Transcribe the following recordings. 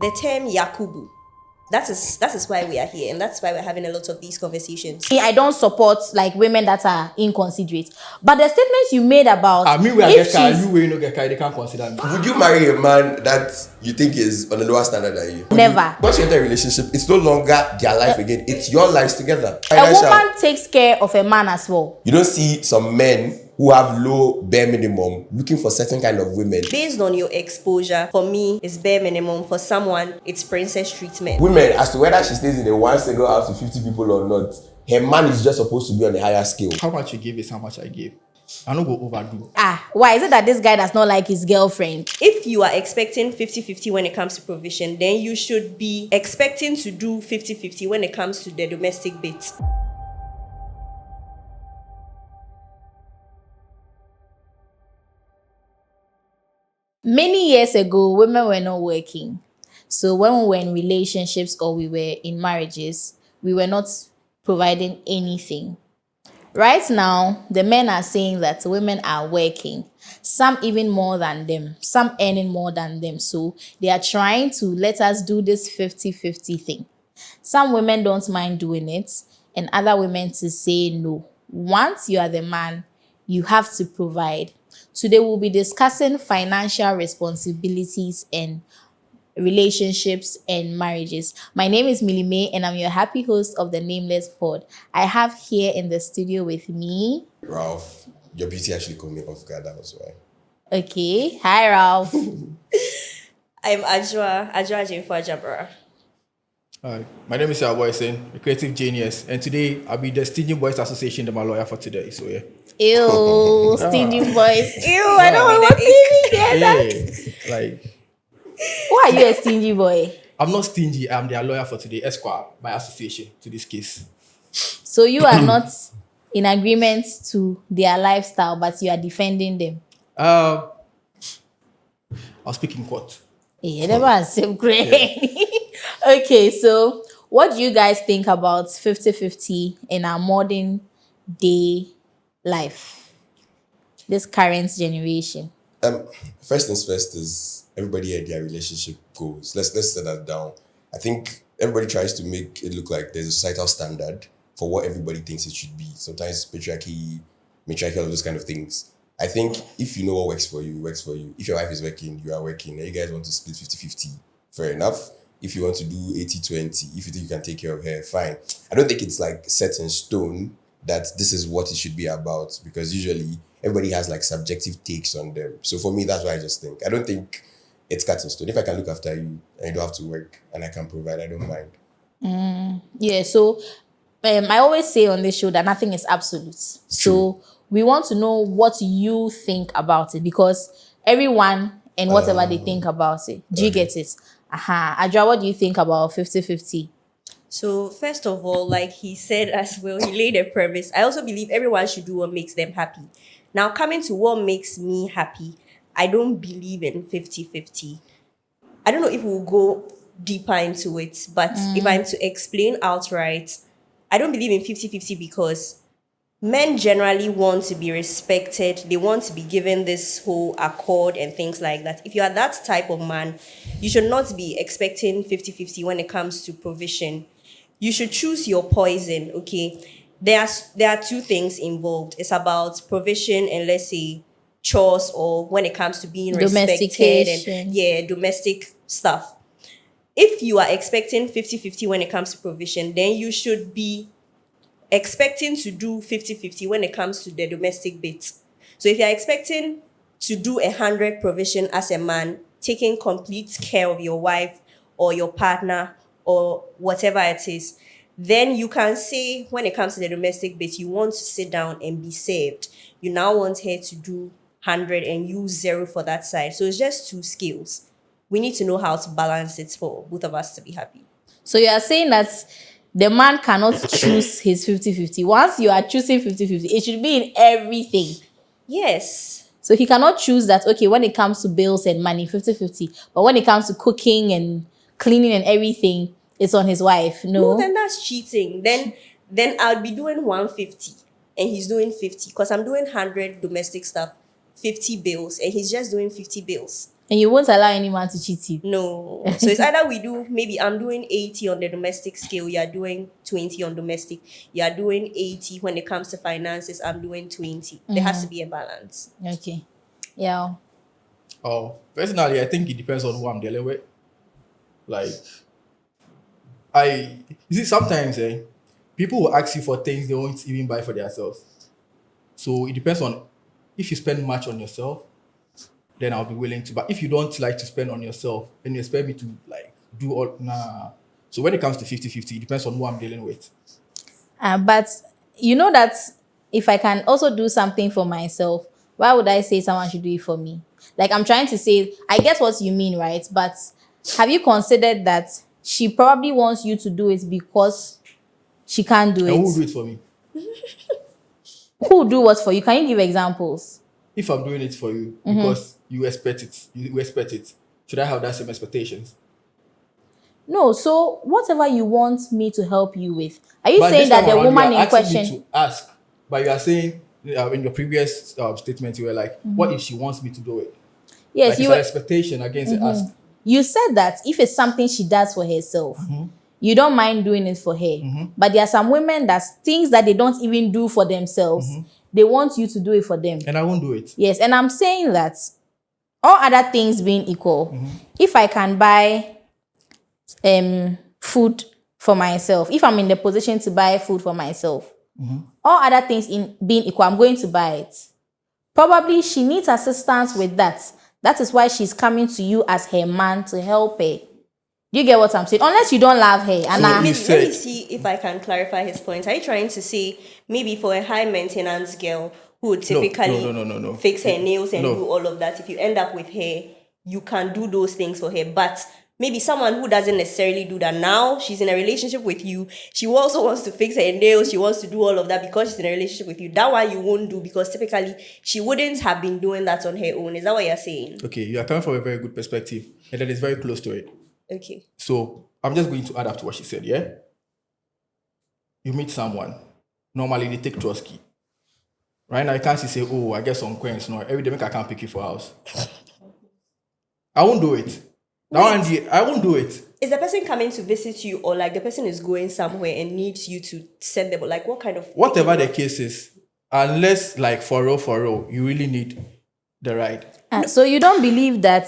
The term Yakubu. That is why we are here, and that's why we're having a lot of these conversations. I don't support like women that are inconsiderate. But the statements you made about me where I get car, you where you no get car, they can't consider me. Would you marry a man that you think is on a lower standard than you? Never. Once you enter a relationship, it's no longer their life again. It's your lives together. A woman takes care of a man as well. You don't see some men who have low bare minimum looking for certain kind of women. Based on your exposure, for me, it's bare minimum. For someone, it's princess treatment. Women, as to whether she stays in a one single house with 50 people or not, her man is just supposed to be on a higher scale. How much you give is how much I give. I don't go overdo. Why is it that this guy does not like his girlfriend? If you are expecting 50-50 when it comes to provision, then you should be expecting to do 50-50 when it comes to the domestic bit. Many years ago, women were not working. So when we were in relationships or we were in marriages, we were not providing anything. Right now, the men are saying that women are working, some even more than them, some earning more than them. So they are trying to let us do this 50-50 thing. Some women don't mind doing it, and other women to say no. Once you are the man, you have to provide. Today we'll be discussing financial responsibilities and relationships and marriages. My name is Millie May and I'm your happy host of the Nameless pod. I have here in the studio with me Ralph, your beauty actually caught me off guard, that was why. Okay. Hi, Ralph. I'm Ajwa Jemfa Jabra. Hi, my name is Boyson, a creative genius, and today I'll be the Stingy Boys Association, my lawyer for today. So yeah. Ew, stingy boys. Ew, I don't want to hear that. Like, Why are you a stingy boy? I'm not stingy. I'm their lawyer for today, Esquire, by association to this case. So you are not in agreement to their lifestyle, but you are defending them. I'll speak in court. Yeah, that was so great. Okay, so what do you guys think about 50-50 in our modern day life? This current generation. First things first is everybody had their relationship goals. Let's set that down. I think everybody tries to make it look like there's a societal standard for what everybody thinks it should be. Sometimes patriarchy, matriarchy, all of those kind of things. I think if you know what works for you, it works for you. If your wife is working, you are working, and you guys want to split 50-50, fair enough. If you want to do 80-20, if you think you can take care of her, fine. I don't think it's like set in stone that this is what it should be about, because usually everybody has like subjective takes on them. So for me, that's what I just think. I don't think it's cut in stone. If I can look after you and you don't have to work and I can provide, I don't mind. Yeah, so I always say on this show that nothing is absolute. So we want to know what you think about it, because everyone and whatever they think about it. Do you get it? Ajwa, what do you think about 50-50? So first of all, like he said as well, he laid a premise. I also believe everyone should do what makes them happy. Now, coming to what makes me happy, I don't believe in 50-50. I don't know if we'll go deeper into it, but if I'm to explain outright, I don't believe in 50-50 because men generally want to be respected. They want to be given this whole accord and things like that. If you are that type of man, you should not be expecting 50-50 when it comes to provision. You should choose your poison, okay? There are two things involved. It's about provision and, let's say, chores, or when it comes to being respected and domestic stuff. If you are expecting 50-50 when it comes to provision, then you should be expecting to do 50-50 when it comes to the domestic bits. So if you're expecting to do 100 provision as a man, taking complete care of your wife or your partner or whatever it is, then you can say when it comes to the domestic bit, you want to sit down and be saved. You now want her to do 100 and use 0 for that side. So it's just two skills. We need to know how to balance it for both of us to be happy. So you are saying that the man cannot choose his 50-50. Once you are choosing 50-50, it should be in everything. Yes. So he cannot choose that, okay, when it comes to bills and money, 50-50. But when it comes to cooking and cleaning and everything, it's on his wife. No, then that's cheating. Then I'll be doing 150 and he's doing 50, because I'm doing 100 domestic stuff, 50 bills, and he's just doing 50 bills. And you won't allow any man to cheat you. No. So it's either we do, maybe I'm doing 80 on the domestic scale, you're doing 20 on domestic. You're doing 80 when it comes to finances, I'm doing 20. There has to be a balance. Okay. Yeah. Oh, personally, I think it depends on who I'm dealing with. Like, you see, sometimes people will ask you for things they won't even buy for themselves. So it depends on if you spend much on yourself, then I'll be willing to. But if you don't like to spend on yourself and you expect me to like do all, nah. So when it comes to 50-50, it depends on who I'm dealing with. But you know that if I can also do something for myself, why would I say someone should do it for me? Like, I'm trying to say, I get what you mean, right? But have you considered that she probably wants you to do it because she can't do And who will it? do it for me? Who will do what for you? Can you give examples? If I'm doing it for you because you expect it, should I have that same expectations? No, so whatever you want me to help you with. Are you But saying this that time the around, woman you are in asking me question... to ask, but you are saying in your previous statement, you were like, "What if she wants me to do it?" Yes, Like you it's were, an expectation against the ask. you said that if it's something she does for herself, you don't mind doing it for her. But there are some women that's things that they don't even do for themselves. They want you to do it for them. And I won't do it. Yes, and I'm saying that all other things being equal, if I can buy food for myself, if I'm in the position to buy food for myself, all other things in being equal, I'm going to buy it. Probably she needs assistance with that. That is why she's coming to you as her man to help her. Do you get what I'm saying? Unless you don't love her. And So I, you Let said- me see if I can clarify his point. Are you trying to say maybe for a high maintenance girl who would typically no. fix her nails and No. do all of that, if you end up with her, you can do those things for her. But maybe someone who doesn't necessarily do that now, she's in a relationship with you. She also wants to fix her nails. She wants to do all of that because she's in a relationship with you. That one you won't do because typically she wouldn't have been doing that on her own. Is that what you're saying? Okay, you are coming from a very good perspective, and that is very close to it. Okay. So I'm just going to add up to what she said. Yeah, you meet someone. Normally they take trust key. Right now you can't say, "Oh, I get some coins." No, every day I can't pick you for house. I won't do it. I won't do it. Is the person coming to visit you, or like the person is going somewhere and needs you to send them? Like what kind of Whatever the case is, unless like for real, you really need the ride. so you don't believe that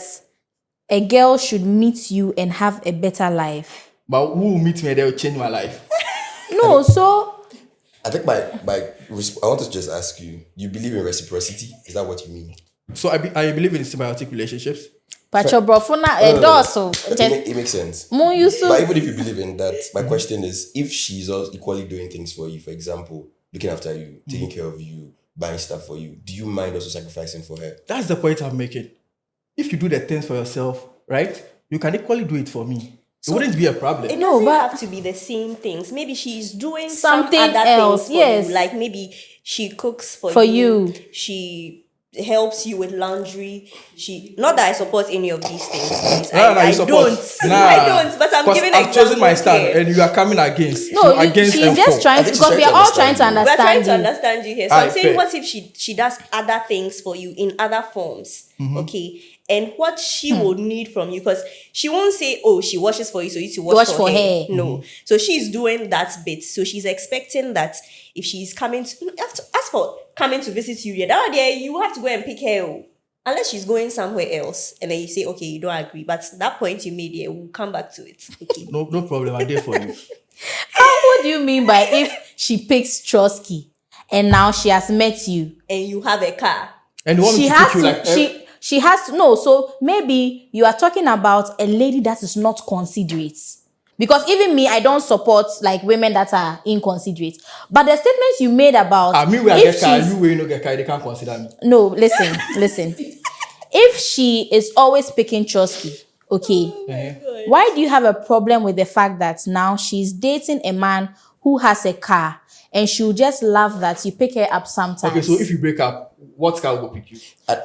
a girl should meet you and have a better life? But who will meet me, they will change my life. No, so I think I want to just ask you, you believe in reciprocity? Is that what you mean? So I believe in symbiotic relationships. Pacho Brofuna It makes sense. so But even if you believe in that, my question is, if she's also equally doing things for you, for example, looking after you, taking care of you, buying stuff for you, do you mind also sacrificing for her? That's the point I'm making. If you do the things for yourself, right, you can equally do it for me. It wouldn't be a problem. It No, doesn't but- have to be the same things. Maybe she's doing Something some other else, things for yes. you. Like maybe she cooks for For you. you. She helps you with laundry. She not that I support any of these things. Please. No, I you support. don't. Nah. I don't. But I'm 'Cause giving I've chosen my examples stand, here. and you are coming against. no, so against she's and just for. trying I to, think she's because we trying are to all trying to understand We're trying to understand you. understand you here. So Alright, I'm saying, fair. what if she does other things for you in other forms? Okay. And what she will need from you, because she won't say, "Oh, she washes for you, so you to wash for her." No. So she's doing that bit. So she's expecting that if she's coming to, you have to ask for coming to visit you, that day you have to go and pick her. Oh. Unless she's going somewhere else, and then you say, "Okay, you don't agree." But that point you made here, we'll come back to it. Okay. No problem. I'm there for you. What do you mean by if she picks Trosky and now she has met you? And you have a car. And you want She me to has pick you to, like she has to, no, so maybe you are talking about a lady that is not considerate. Because even me, I don't support like women that are inconsiderate. But the statements you made about me we are if get car, she's- you will no get car, they can't consider me. no, listen. If she is always picking Trosky, okay, why do you have a problem with the fact that now she's dating a man who has a car and she'll just love that you pick her up sometimes? Okay, so if you break up, what car will pick you?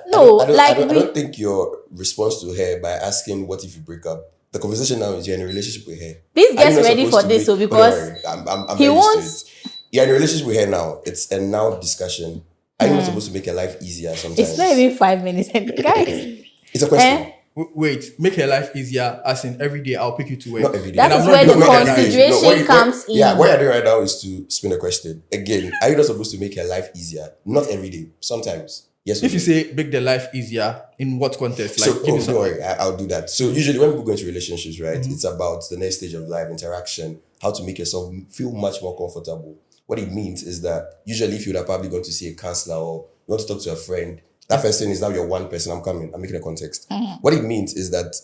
No, I like don't think your response to her by asking what if you break up. The conversation now is you're in a relationship with her. Please Are you get not ready supposed for to this, make- so Don't because worry, I'm he very used to wants- it. You're in a relationship with her now. It's a now discussion. Are you not supposed to make her life easier sometimes? it's not even 5 minutes. Guys, It's a question. Wait, make her life easier. As in every day, I'll pick you to work. Not every day. That And is I'm where not the doing what that. you're doing- consideration comes in. Yeah, what you're doing right now is to spin a question. Again, are you not supposed to make her life easier? Not every day. Sometimes. Yes or If you no? say make the life easier, in what context? Like, So, give me don't some. worry, I'll do that. So, usually when people go into relationships, right, it's about the next stage of life, interaction, how to make yourself feel much more comfortable. What it means is that usually, if you would have probably gone to see a counselor or you want to talk to a friend, that person is now your one person. I'm making a context. What it means is that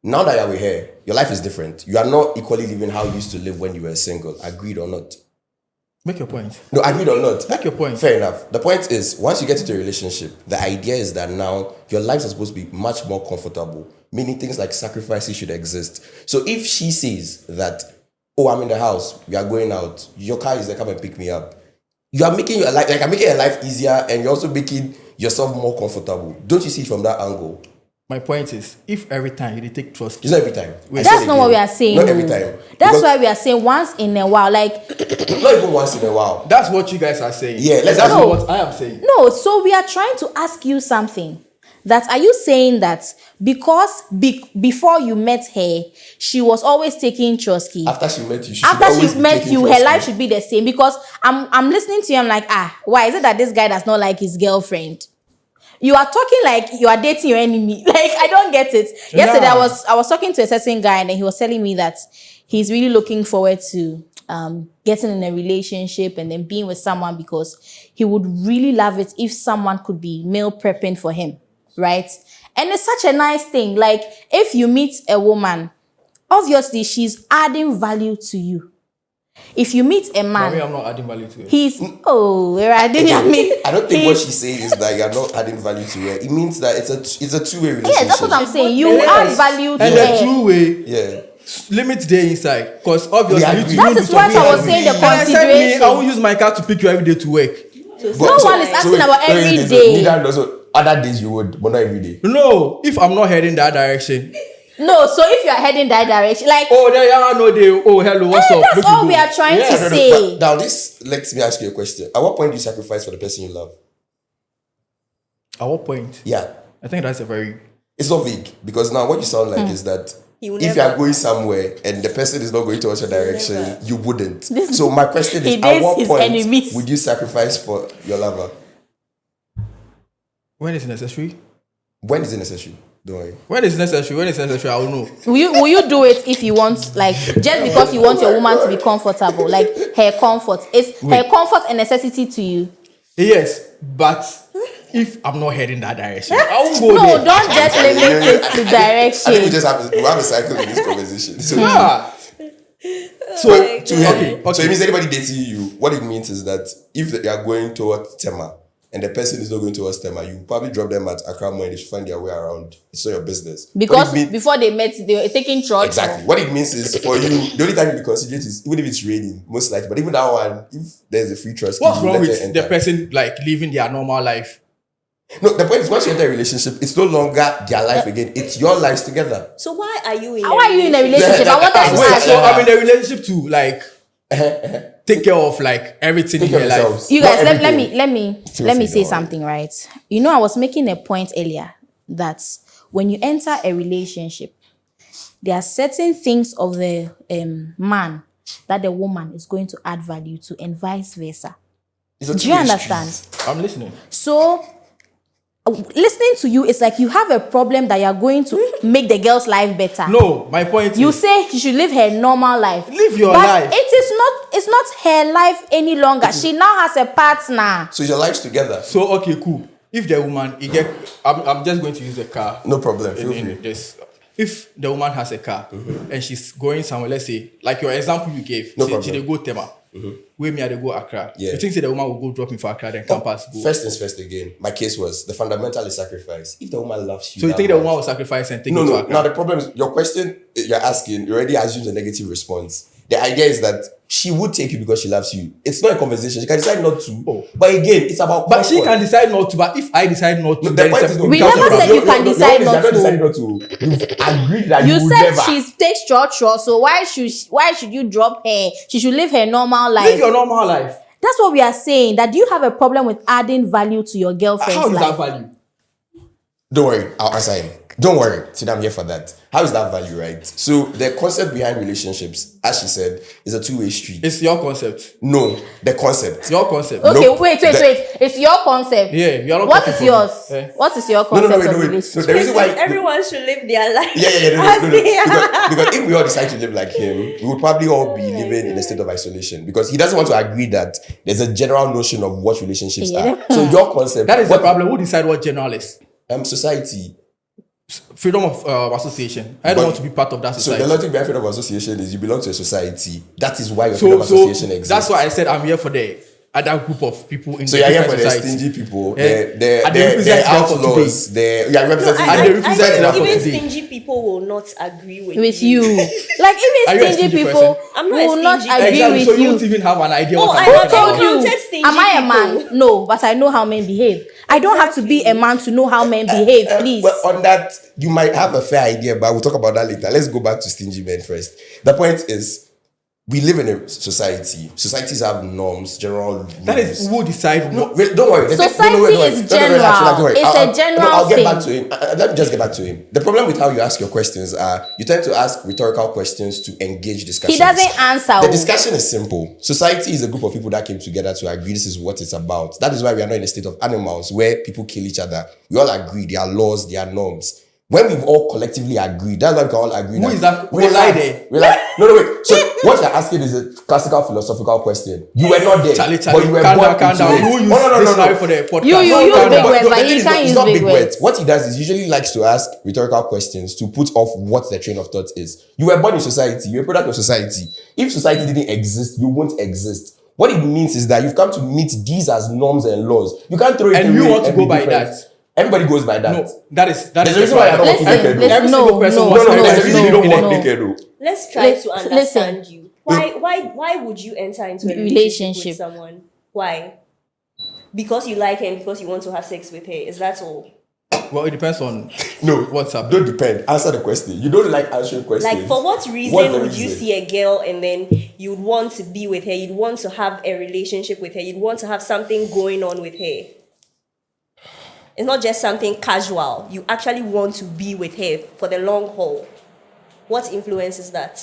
now that you're with her, your life is different. You are not equally living how you used to live when you were single. Agreed or not? Make your point. No, agreed or not. Make your point. Fair enough. The point is, once you get into a relationship, the idea is that now your lives are supposed to be much more comfortable, meaning things like sacrifices should exist. So if she says that, oh, I'm in the house, we are going out, your car is there, come and pick me up. You are making your life, like I'm making your life easier and you're also making yourself more comfortable. Don't you see it from that angle? My point is, if every time you take trust, It's not every time. I That's said not what again, we are saying. Not every no. time. That's Because- why we are saying once in a while. Like, Not even once in a while. that's what you guys are saying. Yeah, let's that's assume- not what I am saying. no, so we are trying to ask you something. That are you saying that because before you met her, she was always taking Trotsky? After she met you, she After should always she be met taking you, her Trotsky. life should be the same. Because I'm listening to you, I'm like, why is it that this guy does not like his girlfriend? You are talking like you are dating your enemy. Like, I don't get it. Yesterday, Nah. I was talking to a certain guy and then he was telling me that he's really looking forward to getting in a relationship and then being with someone because he would really love it if someone could be meal prepping for him, right? And it's such a nice thing. Like, if you meet a woman, obviously she's adding value to you. If you meet a Mommy, man, I'm not adding value to it. he's where I didn't Again, mean. I don't think what she's saying is that you're not adding value to her. It means that it's a two-way relationship. Yeah, that's what I'm saying. You Yes. add value to And the her. true way, Yeah. limit there inside. Because obviously, Yeah, you two That won't is do what something I was else. saying, the And I said me, consideration. I won't use my car to pick you every day to work. No one is asking about every day. Neither does other days you would, but not every day. No, if I'm not heading that direction. No, so if you are heading that direction, like, Oh, there you are, no day. Oh, hello, what's up? that's Make all you we go. are trying Yeah. to No, say. but now this lets me ask you a question. At what point do you sacrifice for the person you love? At what point? Yeah. I think that's a very. It's not vague because now what you sound like is that He will if you never. are going somewhere and the person is not going towards your direction, never. you wouldn't. So my question He is, at dates what his point enemies. would you sacrifice for your lover? When is necessary? When is it necessary? Don't worry. When is necessary? When is necessary? I will know. Will you do it if you want, like, just because you want your woman to be comfortable, like her comfort? Is her Wait. comfort a necessity to you? Yes, but if I'm not heading that direction, I won't go No, there. don't just limit it to I think we direction. just have a cycle in this conversation. So, Yeah. so, my to God. him, Okay. so it means anybody dating you, what it means is that if they are going towards Tema and the person is not going towards Tema, you probably drop them at Accra and they should find their way around. It's not your business. Because What it mean- before they met, they were taking church. Exactly. What it means is for you, the only time you be considerate is even if it's raining, most likely. But even that one, if there's a free trust, What's you wrong let her with enter. the person like living their normal life? No, the point is once you enter a relationship, it's no longer their life again. It's your lives together. So why are you in? How are you in a relationship? I wanted to Wait, ask. so I'm in a relationship to like take care of like everything Take in care your of life. yourselves. You Not guys, let everything. me Feel let me free, say don't something, right? You know, I was making a point earlier that when you enter a relationship, there are certain things of the man that the woman is going to add value to, and vice versa. It's a Do you two-way understand? street. I'm listening. So, listening to you is like you have a problem that you are going to make the girl's life better. No, my point You is say she should live her normal life. Live your but life. It's not her life any longer. She now has a partner. So your lives together. so okay, cool. If the woman, I'm just going to use the car. No problem. Feel in free. this. If the woman has a car and she's going somewhere, let's say, like your example you gave, No she problem. they go Tema, where me they go Accra. Yeah. You think say the woman will go drop me for Accra, then campus go. First things first again. My case was the fundamental is sacrifice. If the woman loves you, So you that think the much- woman will sacrifice and take No, you to no. Accra? Now the problem is your question you're asking. You already assumes a negative response. The idea is that she would take you because she loves you. It's not a conversation. She can decide not to. Oh. But again, it's about. But she comfort. can decide not to. But if I decide not to, No, then the point it's is, a- no, We because never you're- said you you're- can you're- decide you're not not to. deciding not to. You've agreed that You you would said never. she takes church, so why should you drop her? She should live her normal life. live your normal life. That's what we are saying. That do you have a problem with adding value to your girlfriend's How is life? that value? Don't worry, I'll answer him. Don't worry, today I'm here for that. How is that value, right? So the concept behind relationships, as she said, is a two-way street. It's your concept. No, the concept. Your concept. Okay, Nope. wait. It's your concept. Yeah, you're not What talking is for yours? me. Eh? What is your No, concept wait. of No, relationship? the reason why Everyone should live their life. no. Because if we all decide to live like him, we would probably all be living in a state of isolation because he doesn't want to agree that there's a general notion of what relationships Yeah. are. So your concept, That is the problem. Who decide what general is? Society. Freedom of association. I don't But- want to be part of that So society. the logic behind freedom of association is you belong to a society. That is why your freedom of association exists. That's why I said I'm here for the other group of people in So the you're here for different the society. stingy people, Yeah. the And they represent them for outlaws, today. you are representing And I they them. represent think that for even today. stingy people will not agree With you. Like Are even you a stingy stingy people person? I'm not a will not stingy agree person. Exactly. with So you you. won't even have an idea Oh, what I I'm have talking Told about. you, encountered stingy am I a man? people. No, but I know how men behave. I don't have to be a man to know how men behave, please. Well, on that, you might have a fair idea, but we'll talk about that later. Let's go back to stingy men first. The point is, we live in a society. Societies have norms, general That is rules. who decide No, what. wait, don't worry. Society is Don't general. worry. It's a general I'll get thing. back to him. Let me just get back to him. The problem with how you ask your questions are you tend to ask rhetorical questions to engage discussion. He doesn't answer. The discussion is simple. Society is a group of people that came together to agree this is what it's about. That is why we are not in a state of animals where people kill each other. We all agree. There are laws, there are norms. When we've all collectively agreed, that's why we can all agree. Who is that? We're Who lied there? no, wait. So what you're asking is a classical philosophical question. You were not there, Charlie, but you were calm born down, calm into down. it. Who use No. dictionary for the podcast? You use Calm big down. words, but the he thing is, can't it's use not big words. words. What he does is usually likes to ask rhetorical questions to put off what the train of thought is. You were born in society. You're a product of society. If society didn't exist, you won't exist. What it means is that you've come to meet these as norms and laws. You can't throw it And away you want to and be go by different. that. Everybody goes by that. No, that is There's a the reason why I problem. don't want to Listen, naked. Every no, single person no, wants No, to there's a enter reason you into don't a- want naked though. Let's try Lis- to understand listen. you. Why would you enter into a relationship with someone? Why? Because you like her and because you want to have sex with her. Is that all? Well, it depends on No, what's happening. Don't depend. Answer the question. You don't like answering questions. Like, for what reason What's the would you reason? see a girl and then you'd want to be with her? You'd want to have a relationship with her. You'd want to have something going on with her. It's not just something casual. You actually want to be with her for the long haul. What influences that?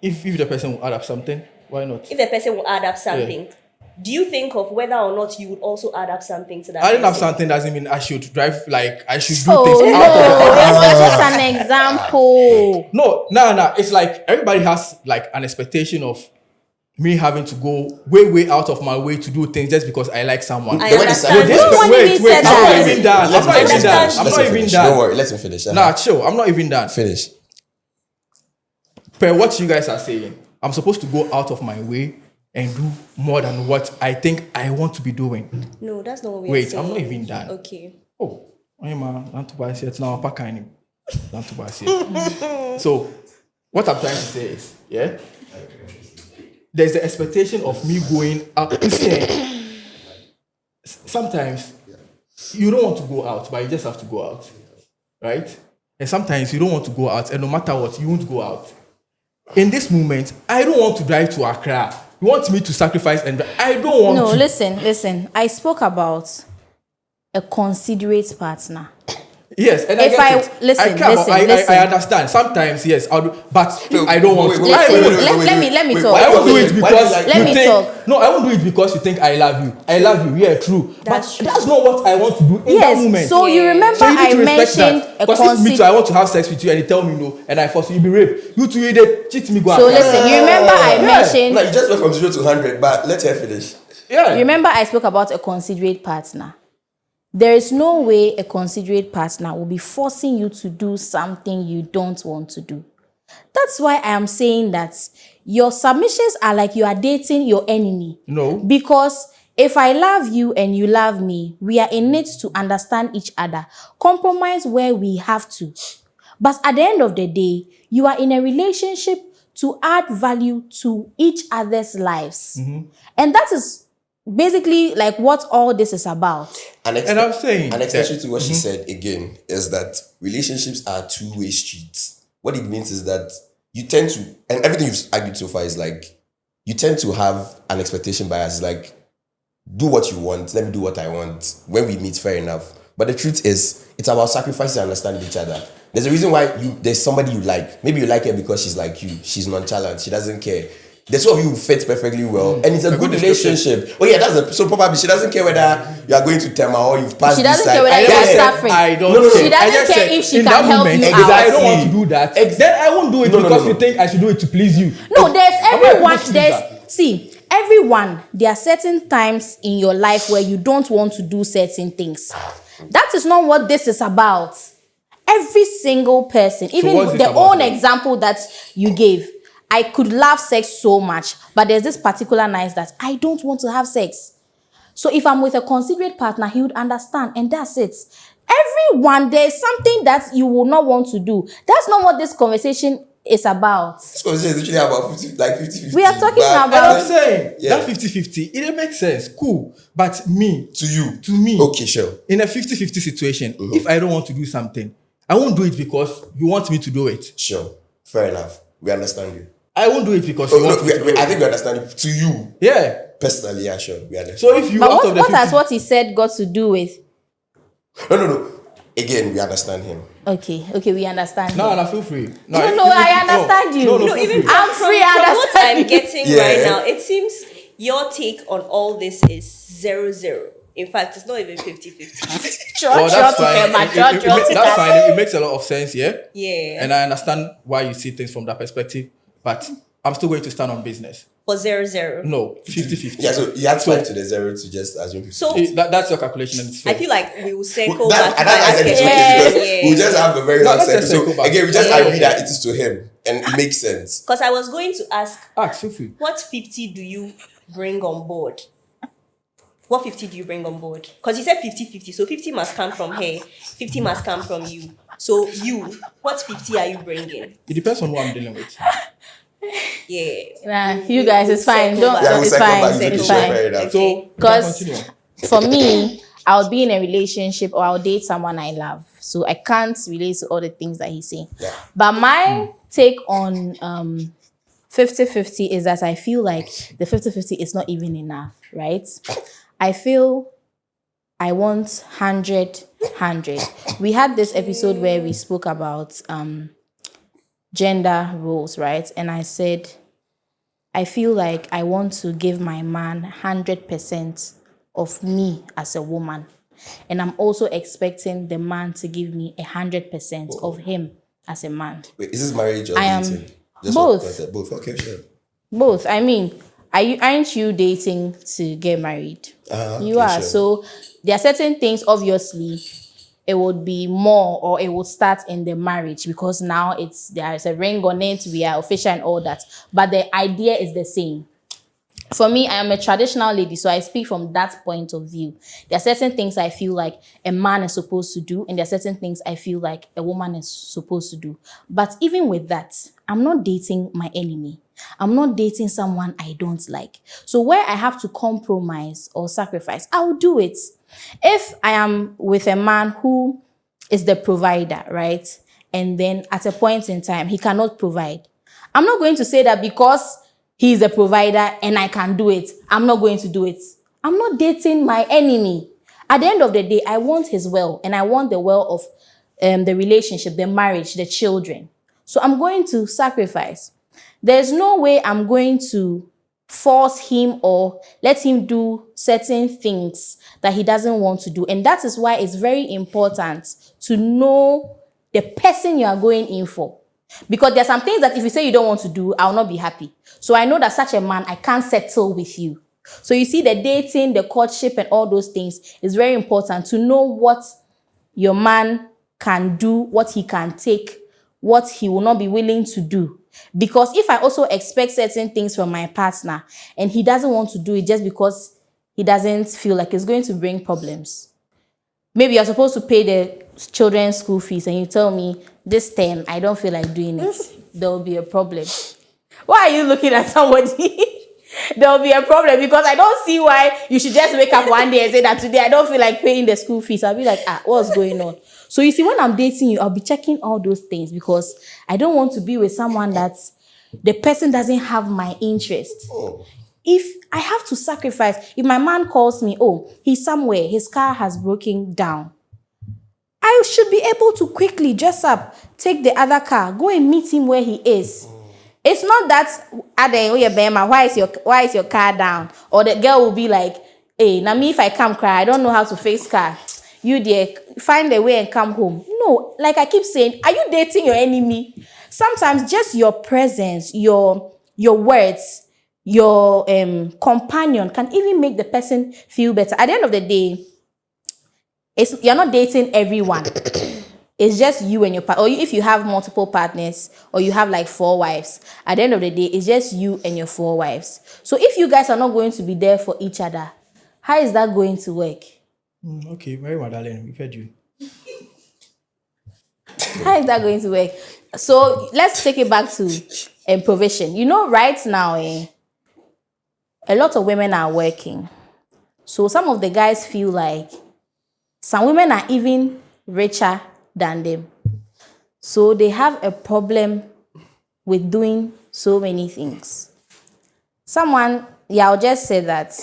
If the person will add up something, why not? If the person will add up something, do you think of whether or not you would also add up something to that? Adding up person? something doesn't mean I should drive, like, I should do Oh things no, out of it was just an example. No. It's like everybody has like an expectation of me having to go way out of my way to do things just because I like someone. I The way understand. they No one even said I'm not that. even done. Let's I'm not even finish. done. Let's I'm not Let's even finish. done. Don't worry. Let him finish. Nah, chill. I'm not even done. Finish. Per what you guys are saying, I'm supposed to go out of my way and do more than what I think I want to be doing. No, that's not what we're Wait, saying. I'm not even done. Okay. Oh, man, not to buy it now. Not to buy it. So, what I'm trying to say is, there's the expectation of me going out. You see, sometimes you don't want to go out, but you just have to go out, right? And sometimes you don't want to go out, and no matter what, you won't go out. In this moment, I don't want to drive to Accra. You want me to sacrifice, and I don't want No, to. listen. I spoke about a considerate partner. Yes, and If I I- get it. listen, I understand. Sometimes, yes, I'll do, but if I don't want to. wait, I Listen, will. let me talk. I won't do it Why because do you like- Let you me think. talk. No, I won't do it because you think I love you. I love you, yeah, true. That's But true. that's not what I want to do in that Yes, moment. so you Yeah. remember So you need I to respect mentioned that. a Because if me too, I want to have sex with you and you tell me no, and I force you, you be raped. You two, you did cheat me, go So out. listen, you remember I mentioned No, you just went from 0 to 100, but let her finish. Yeah. Remember, I spoke about a considerate partner. There is no way a considerate partner will be forcing you to do something you don't want to do. That's why I am saying that your submissions are like you are dating your enemy. No. Because if I love you and you love me, we are in it to understand each other, compromise where we have to. But at the end of the day, you are in a relationship to add value to each other's lives. And that is basically like what all this is about. And I'm saying an extension that- to what she said again is that relationships are two-way streets. What it means is that you tend to, and everything you've argued so far is like, you tend to have an expectation bias, like, do what you want, let me do what I want. When we meet, fair enough. But the truth is, it's about sacrificing and understanding each other. There's a reason why there's somebody you like. Maybe you like her because she's like you. She's nonchalant. She doesn't care. The two of you fit perfectly well, and it's a good relationship. Oh yeah, so probably she doesn't care whether you are going to Tema or you've passed. She doesn't this care side. whether you are suffering. I don't. No. She I doesn't just care said, if she in can that help moment, you if out. I don't want to do that, then I won't do it because you think I should do it to please you. No, there's Am I everyone. supposed to do that? Everyone. There are certain times in your life where you don't want to do certain things. That is not what this is about. Every single person, even what's this the about own then? example that you gave, I could love sex so much, but there's this particular night that I don't want to have sex. So if I'm with a considerate partner, he would understand, and that's it. Everyone, there's something that you will not want to do. That's not what this conversation is about. This conversation is literally about 50-50. We are talking And about- I'm saying Yeah. that 50-50, it makes sense. Cool. But me, to me. Okay, sure. in a 50-50 situation, if I don't want to do something, I won't do it because you want me to do it. Sure. Fair enough. We understand you. I won't do it because you want me to do I it. think we understand it. To you, Yeah. personally, yeah, sure. We understand. So if you But out of the what has 50, what he said got to do with? No. Again, we understand him. Okay, we understand. no, him. no, feel free. No, I understand you. No, No, feel even free. I'm free, I from what understand I'm you. getting Yeah. right now, it seems your take on all this is 0-0. In fact, it's not even 50-50. Well, that's fine. That's fine. It makes a lot of sense, yeah? Yeah. And I understand why you see things from that perspective, but I'm still going to stand on business. For 0-0. No, 50-50. Yeah, so you had 5 to the 0 to just assume 50. So That's your calculation and it's fair. I feel like we will circle That, back. and that's why I said it's to okay ask because it. we'll just have a very No, long let's second. just So circle back. again, we just Yeah. agree that it is to him and it makes sense. Because I was going to ask, Ask, feel free. what 50 do you bring on board? What 50 do you bring on board? Because you said 50-50, so 50 must come from her, 50 must come from you. So you, what 50 are you bringing? It depends on who I'm dealing with. Yeah. Nah, you guys, it's fine. Circle Don't. back. Yeah, we'll It's circle fine. back. It's Sure, fine. fair enough. So, Okay. Because continue. for me, I'll be in a relationship or I'll date someone I love. So I can't relate to all the things that he's saying. Yeah. But my take on 50-50 is that I feel like the 50-50 is not even enough, right? I feel I want 100. We had this episode where we spoke about gender roles, right? And I said, I feel like I want to give my man 100% of me as a woman. And I'm also expecting the man to give me 100% of him as a man. Wait, is this marriage or I am dating? both. Both. Okay, sure. Both. I mean, aren't you dating to get married? You okay, are. sure. So there are certain things, obviously, it would be more or it would start in the marriage because now there's a ring on it, we are official and all that. But the idea is the same. For me, I am a traditional lady, so I speak from that point of view. There are certain things I feel like a man is supposed to do, and there are certain things I feel like a woman is supposed to do. But even with that, I'm not dating my enemy. I'm not dating someone I don't like. So where I have to compromise or sacrifice, I'll do it. If I am with a man who is the provider, right? And then at a point in time, he cannot provide. I'm not going to say that because he's a provider and I can do it, I'm not going to do it. I'm not dating my enemy. At the end of the day, I want his well, and I want the well of the relationship, the marriage, the children. So I'm going to sacrifice. There's no way I'm going to force him or let him do certain things that he doesn't want to do. And that is why it's very important to know the person you are going in for. Because there are some things that if you say you don't want to do, I'll not be happy. So I know that such a man, I can't settle with you. So you see, the dating, the courtship and all those things is very important to know what your man can do, what he can take, what he will not be willing to do. Because if I also expect certain things from my partner and he doesn't want to do it just because he doesn't feel like it's going to bring problems. Maybe you're supposed to pay the children's school fees and you tell me this term, I don't feel like doing it. There will be a problem. Why are you looking at somebody? There will be a problem because I don't see why you should just wake up one day and say that today I don't feel like paying the school fees. I'll be like, what's going on? So you see, when I'm dating you, I'll be checking all those things because I don't want to be with someone that the person doesn't have my interest. If I have to sacrifice, if my man calls me, he's somewhere, his car has broken down, I should be able to quickly dress up, take the other car, go and meet him where he is. It's not that why is your car down? Or the girl will be like, hey, now me if I come cry, I don't know how to fix car. You dear, find a way and come home. No, like I keep saying, are you dating your enemy? Sometimes just your presence, your words, your companion can even make the person feel better. At the end of the day, you're not dating everyone. It's just you and your partner. Or if you have multiple partners, or you have like 4 wives, at the end of the day, it's just you and your 4 wives. So if you guys are not going to be there for each other, how is that going to work? Okay, very well, darling. We've heard you. How is that going to work? So let's take it back to provision. You know, right now, a lot of women are working. So some of the guys feel like some women are even richer than them. So they have a problem with doing so many things. I'll just say that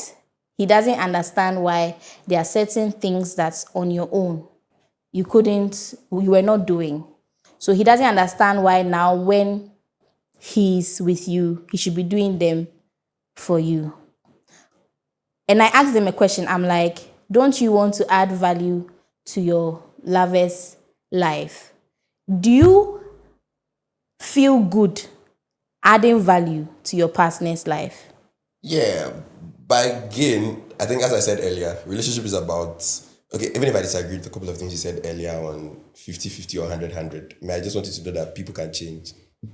he doesn't understand why there are certain things that's on your own you were not doing. So he doesn't understand why now when he's with you, he should be doing them for you. And I asked them a question. I'm like, don't you want to add value to your lover's life? Do you feel good adding value to your partner's life? Yeah, but again, I think as I said earlier, relationship is about, okay, even if I disagree with a couple of things you said earlier on 50-50 or 100-100, I just want you to know that people can change.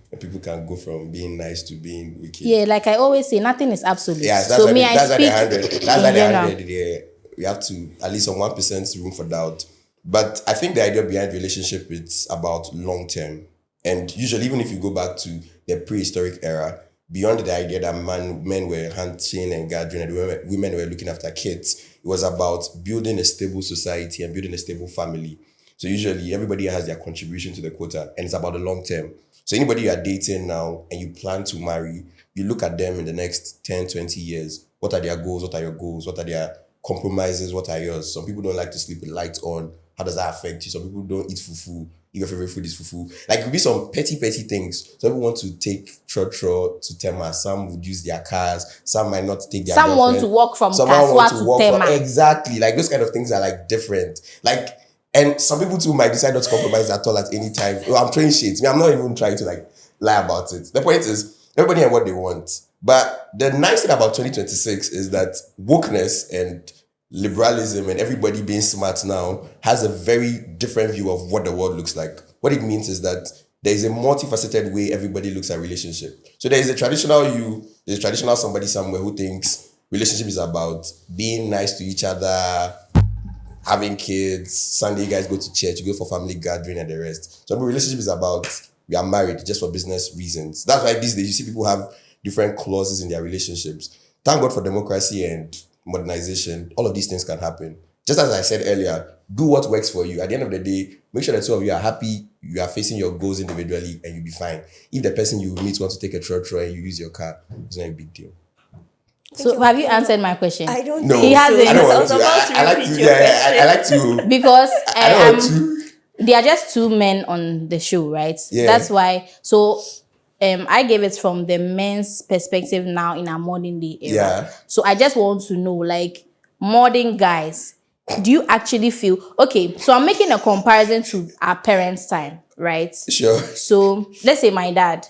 And people can go from being nice to being wicked. Yeah, like I always say, nothing is absolute. Yeah, that's so why me, that's why I speak the 100. That's why in the general. 100. Yeah, we have to at least some 1% room for doubt. But I think the idea behind relationship it's about long term. And usually, even if you go back to the prehistoric era, beyond the idea that men were hunting and gathering and women were looking after kids, it was about building a stable society and building a stable family. So usually everybody has their contribution to the quota, and it's about the long term. So anybody you are dating now and you plan to marry, you look at them in the next 10, 20 years. What are their goals? What are your goals? What are their compromises? What are yours? Some people don't like to sleep with lights on. How does that affect you? Some people don't eat fufu. If your favorite food is fufu. Like, it could be some petty things. Some people want to take trotro to Tema. Some would use their cars. Some might not take their Some want girlfriend. to walk from Someone want Kaswa to walk Tema. exactly. Like, those kind of things are like different. Like, and some people too might decide not to compromise at all at any time. Well, I'm throwing shit. I'm not even trying to like lie about it. The point is, everybody has what they want. But the nice thing about 2026 is that wokeness and liberalism and everybody being smart now has a very different view of what the world looks like. What it means is that there is a multifaceted way everybody looks at relationship. So there is a traditional there's a traditional somebody somewhere who thinks relationship is about being nice to each other, having kids, Sunday you guys go to church, you go for family gathering and the rest. So relationship is about we are married just for business reasons. That's why these days you see people have different clauses in their relationships. Thank God for democracy and modernization. All of these things can happen. Just as I said earlier, do what works for you. At the end of the day, make sure the two of you are happy, you are facing your goals individually, and you'll be fine. If the person you meet wants to take a trotro and you use your car, it's not a big deal. So have you answered my question? I don't No, think He hasn't. so. I don't I want was to. about to I like repeat to. your Yeah, I question. like to. Because I don't want to. there are just 2 men on the show, right? Yeah. That's why. So I gave it from the men's perspective now in our modern day era. Yeah. So I just want to know, like, modern guys, do you actually feel okay? So I'm making a comparison to our parents' time, right? Sure. So let's say my dad.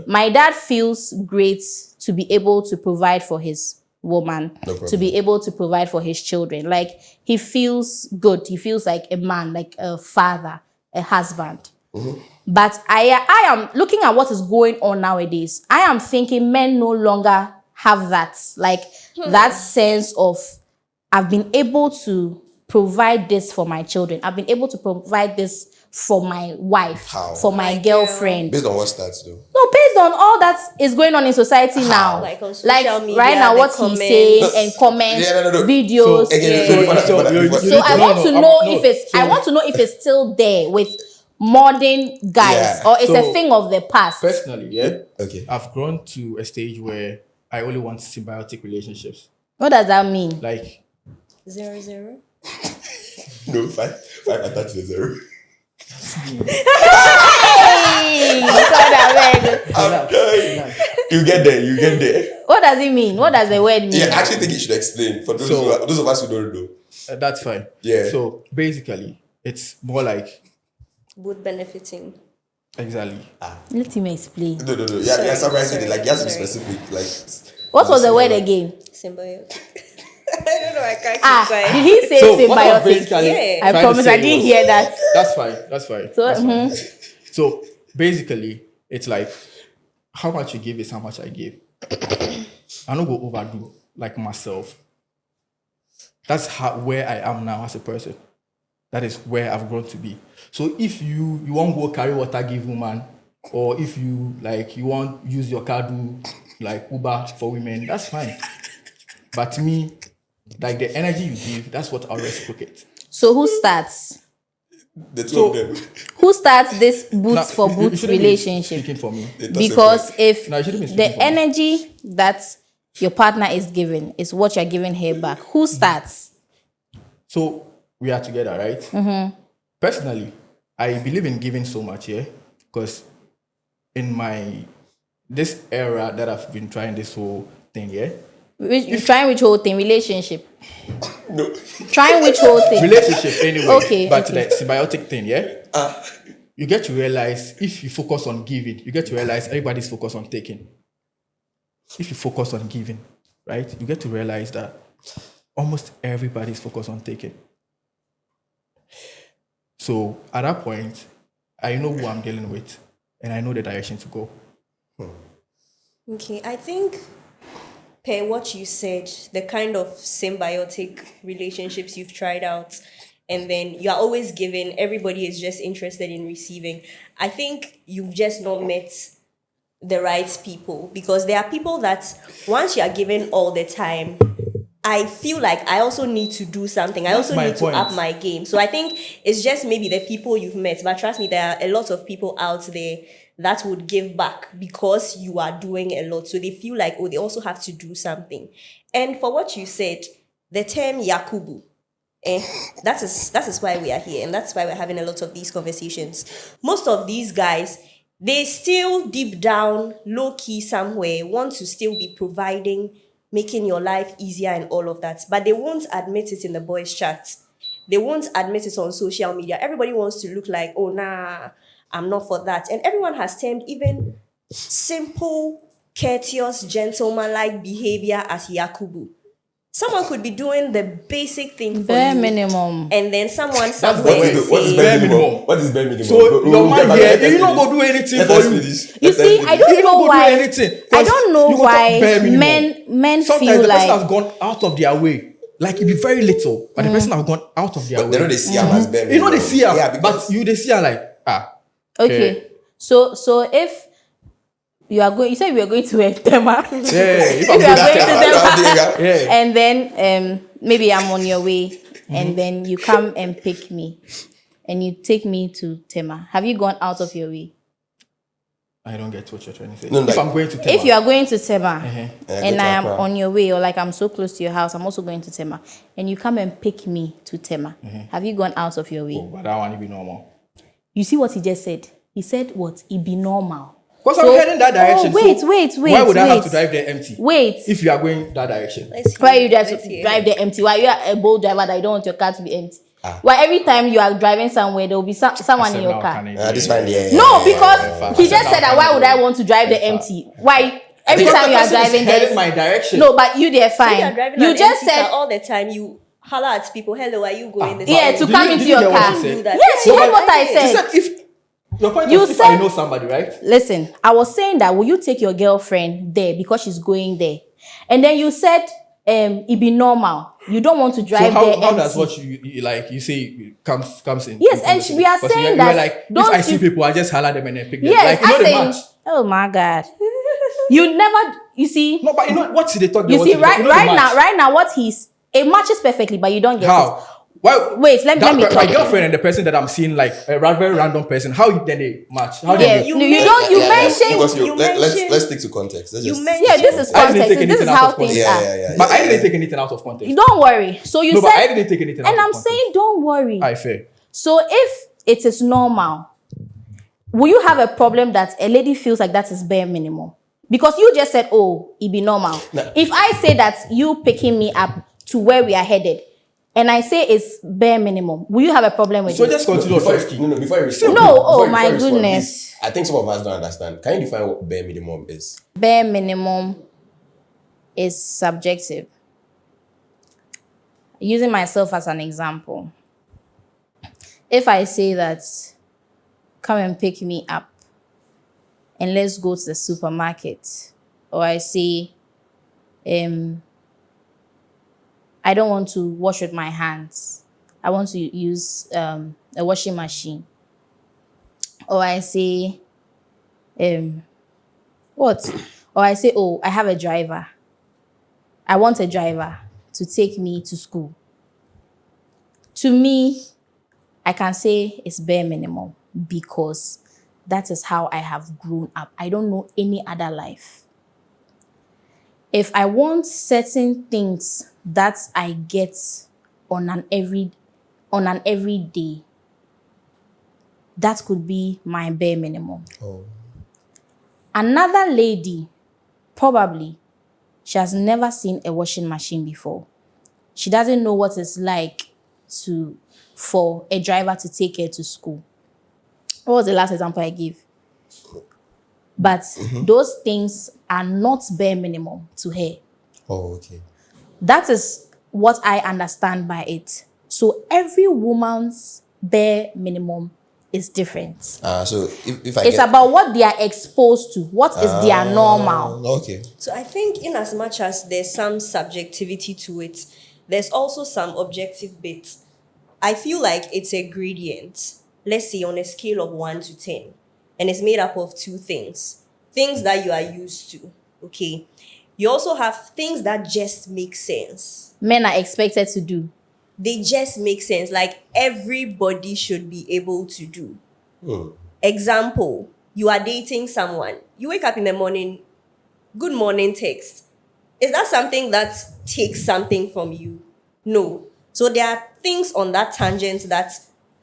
My dad feels great to be able to provide for his woman, No problem. to be able to provide for his children. Like, he feels good. He feels like a man, like a father, a husband. But I am looking at what is going on nowadays. I am thinking men no longer have that, like that sense of I've been able to provide this for my children. I've been able to provide this for my wife, How? for my My girlfriend. Based on what stats though? No, based on all that is going on in society now. Like on social media, right now, the what he's comments. saying and comments, Yeah, no. videos. So, again, So I want to know if it's I want to know if it's still there with modern guys, Yeah. or it's a So, thing of the past. Personally, yeah, Okay. I've grown to a stage where I only want symbiotic relationships. What does that mean? Like, 0-0. No, five attached to 0. Hey, God, I beg. Relax, relax. You get there. What does it mean? What does the word mean? Yeah, I actually think you should explain for those of us who don't know. That's fine. Yeah. So basically, it's more like Both benefiting. exactly. Let him explain. No. Yeah, summarizing it. sorry, Like, you have to be sorry. specific. Like, What was the word again? Symbiotic. I don't know. I can't keep Ah, quiet. did he say So what I was symbiotic? basically Yeah. I trying to promise say I didn't was- hear that. That's fine. That's fine. So, That's fine. So basically, it's like how much you give is how much I give. I don't go overdo like myself. That's where I am now as a person. That is where I've grown to be. So if you want to go carry water, give woman, or if you want use your car do like Uber for women, that's fine. But me, like the energy you give, that's what I'll reciprocate. So who starts? the two So- of them. Who starts this boots Now, for you boots shouldn't be relationship? speaking for me. It doesn't Because work. if No, you shouldn't be the speaking for me. energy that your partner is giving is what you're giving her back, who starts? So we are together, right? Personally, I believe in giving so much, yeah, because in this era that I've been trying this whole thing, yeah, Trying which whole thing? Relationship. No. Trying which whole thing? relationship anyway. Okay, But okay. the symbiotic thing, yeah, you get to realize if you focus on giving, you get to realize everybody's focused on taking. If you focus on giving, right, you get to realize that almost everybody's focused on taking. So at that point, I know who I'm dealing with, and I know the direction to go. Okay, I think per what you said, the kind of symbiotic relationships you've tried out, and then you're always giving, everybody is just interested in receiving. I think you've just not met the right people, because there are people that once you are giving all the time, I feel like I also need to do something. I That's also my need point. to up my game. So I think it's just maybe the people you've met. But trust me, there are a lot of people out there that would give back because you are doing a lot. So they feel like, oh, they also have to do something. And for what you said, the term Yakubu, that is why we are here. And that's why we're having a lot of these conversations. Most of these guys, they still deep down, low key somewhere, want to still be providing, making your life easier and all of that. But they won't admit it in the boys' chats. They won't admit it on social media. Everybody wants to look like, oh, nah, I'm not for that. And everyone has termed even simple, courteous, gentleman-like behavior as Yakubu. Someone could be doing the basic thing for Bare you, minimum. and then someone That's somewhere very is good. What is saying, bare minimum? minimum. What is bare minimum? So your man here, you don't go do anything for you. You see, I don't You know don't go do why. anything. I don't know You go talk bare why minimum. men Sometimes feel the person like has gone out of their way. Like it be very little, but the person have gone out of their But way. they know they see him as bare You know minimum. they see her, Yeah, because but you they see her like okay. So if you are going, you said we are going to a tema. yeah. If If you are going to that, them, yeah. and then maybe I'm on your way, and then you come and pick me, and you take me to Tema. Have you gone out of your way? I don't get what you're trying to say. No, if like- I'm going to Tema, If you are going to Tema, and go I to am Accra. on your way, or like I'm so close to your house, I'm also going to Tema, and you come and pick me to Tema, have you gone out of your way? but that one will be normal. You see what he just said? He said what? It be normal. Because So- I'm heading that direction. Oh, so wait. Why would I have wait. to drive there empty? Wait. If you are going that direction. let's Why hear- you just let's hear. drive there empty? Why you are a bold driver that you don't want your car to be empty? Why every time you are driving somewhere there will be someone in your car? this one, yeah. No, because he just said that. Why would I want want to drive there empty? Why every Because time the you are person is driving heading there? my direction. No, but you there So you are fine. driving You an just empty car said all the time. You holler at people, hello, are you going this yeah way? to Did come you- into did you your hear what car. she said? Do that. Yes, you heard what I She said. said if your point You was if said- I know somebody, right? Listen, I was saying that will you take your girlfriend there because she's going there, and then you said it be normal. You don't want to So drive how, there how does empty. what you like you say comes in? Yes, in and we are because saying you that were like if don't I see you- people, I just holler them and then pick them. Yes, like you know I the say. match. Oh my God, you never. You see. No, but you know what they thought. You see, right now, what he's it matches perfectly, but you don't get How? it. Why? Wait, let me My talk. girlfriend and the person that I'm seeing, like a very random person, how then they match? How Yeah, then they, you don't. You mentioned. Because let's mentioned- stick to context. Let's you just mentioned- Yeah, this is I didn't context. take This anything is out how of things context. are. But I didn't take anything out of context. Don't worry. So you No, but I said, didn't take anything out and of I'm context. saying, don't worry. I fair. So if it is normal, will you have a problem that a lady feels like that is bare minimum? Because you just said, oh, it be normal. No. If I say that you picking me up to where we are headed, and I say it's bare minimum, will you have a problem with So it? just continue on Before first. before you respond. No, before oh you my respond, goodness. please, I think some of us don't understand. Can you define what bare minimum is? Bare minimum is subjective. Using myself as an example, if I say that, come and pick me up and let's go to the supermarket, or I say, I don't want to wash with my hands, I want to use a washing machine, or I say, what? Or I say, oh, I have a driver. I want a driver to take me to school. To me, I can say it's bare minimum because that is how I have grown up. I don't know any other life. If I want certain things that I get on an everyday, that could be my bare minimum. Oh. Another lady, probably, she has never seen a washing machine before. She doesn't know what it's like for a driver to take her to school. What was the last example I gave? But those things are not bare minimum to her. Oh, okay. That is what I understand by it. So every woman's bare minimum is different. So if I It's get, about what they are exposed to, what is their normal. Okay. So I think in as much as there's some subjectivity to it, there's also some objective bits. I feel like it's a gradient, let's say on a scale of 1 to 10, and it's made up of two things. Things that you are used to, okay? You also have things that just make sense. Men are expected to do. They just make sense, like everybody should be able to do. Example, you are dating someone. You wake up in the morning, good morning text. Is that something that takes something from you? No. So there are things on that tangent that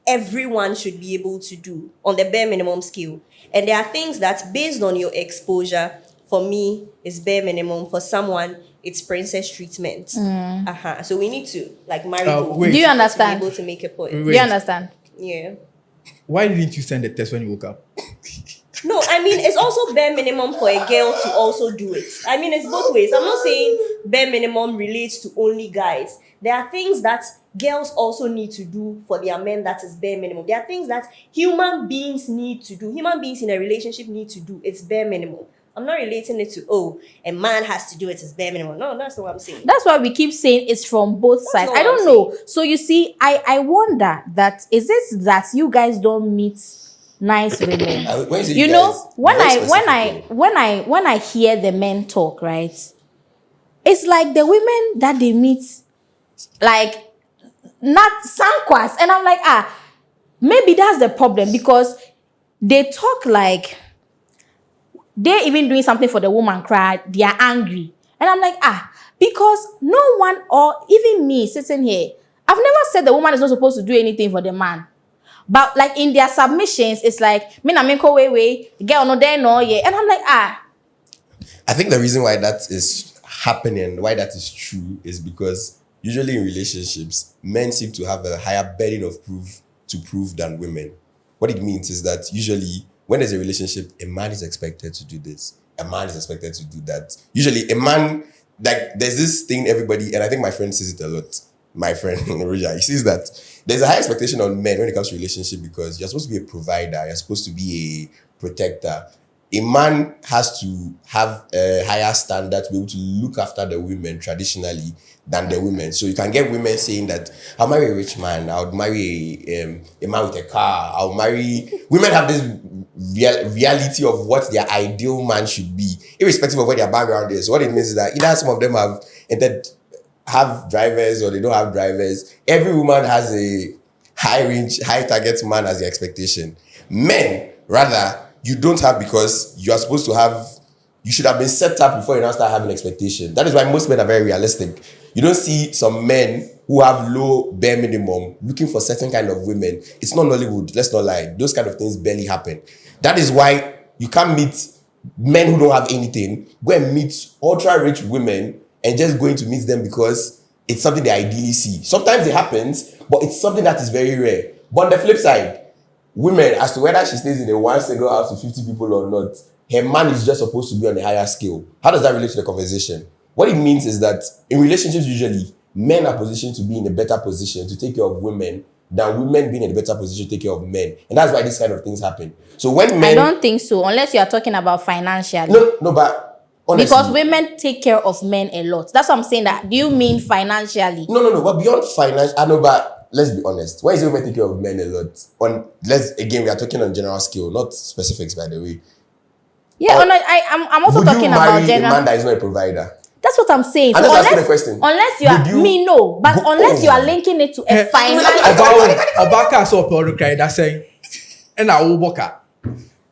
everyone should be able to do on the bare minimum scale. And there are things that, based on your exposure, for me, is bare minimum. For someone, it's princess treatment. So we need to marry both. wait. Do you To understand? be able to make a point. Wait. Do you understand? Yeah. Why didn't you send the text when you woke up? No, I mean, it's also bare minimum for a girl to also do it. I mean, it's both ways. I'm not saying bare minimum relates to only guys. There are things that girls also need to do for their men that is bare minimum. There are things that human beings need to do. Human beings in a relationship need to do. It's bare minimum. I'm not relating it to, oh, a man has to do it as bare minimum. No, that's not what I'm saying. That's why we keep saying it's from both sides. not I what don't I'm know. So you see, I wonder that is it that you guys don't meet nice women? When you say You guys, know, when very I hear the men talk, right? It's like the women that they meet, like not sankwas, and I'm like, maybe that's the problem because they talk like they're even doing something for the woman cry, they are angry. And I'm like, because no one, or even me sitting here, I've never said the woman is not supposed to do anything for the man. But like in their submissions, it's like, me na menko way, girl no there no yeah. And I'm like, I think the reason why that is happening, why that is true, is because usually in relationships, men seem to have a higher burden of proof to prove than women. What it means is that usually when there's a relationship, a man is expected to do this, a man is expected to do that. Usually a man, like there's this thing everybody, and I think my friend says it a lot. My friend Roger, he says that there's a high expectation on men when it comes to relationship because you're supposed to be a provider, you're supposed to be a protector. A man has to have a higher standard to be able to look after the women traditionally than the women. So you can get women saying that I'll marry a rich man, I would marry a man with a car, I'll marry. Women have this reality of what their ideal man should be, irrespective of where their background is. So what it means is that either some of them have entered have drivers or they don't have drivers. Every woman has a high target man as the expectation. Men, rather, you don't have because you are supposed to have, you should have been set up before you now start having expectation. That is why most men are very realistic. You don't see some men who have low bare minimum looking for certain kind of women. It's not Nollywood, let's not lie. Those kind of things barely happen. That is why you can't meet men who don't have anything. Go and meet ultra rich women and just going to meet them because it's something they ideally see. Sometimes it happens, but it's something that is very rare. But on the flip side, women, as to whether she stays in a one single house with 50 people or not, her man is just supposed to be on a higher scale. How does that relate to the conversation? What it means is that in relationships, usually, men are positioned to be in a better position to take care of women than women being in a better position to take care of men. And that's why these kind of things happen. So when men... I don't think so, unless you are talking about financially. No, but honestly... Because women take care of men a lot. That's what I'm saying. That do you mean financially? No. But beyond finance, I know, but let's be honest. Why is women take care of men a lot? Again, we are talking on general scale, not specifics, by the way. Yeah, I'm also talking about general. Would you marry a man that is not a provider? That's what I'm saying. I'm just asking a question. Unless you are no, but unless you are linking it to a financial. Abaka so Paulo cry that saying, and I will boka.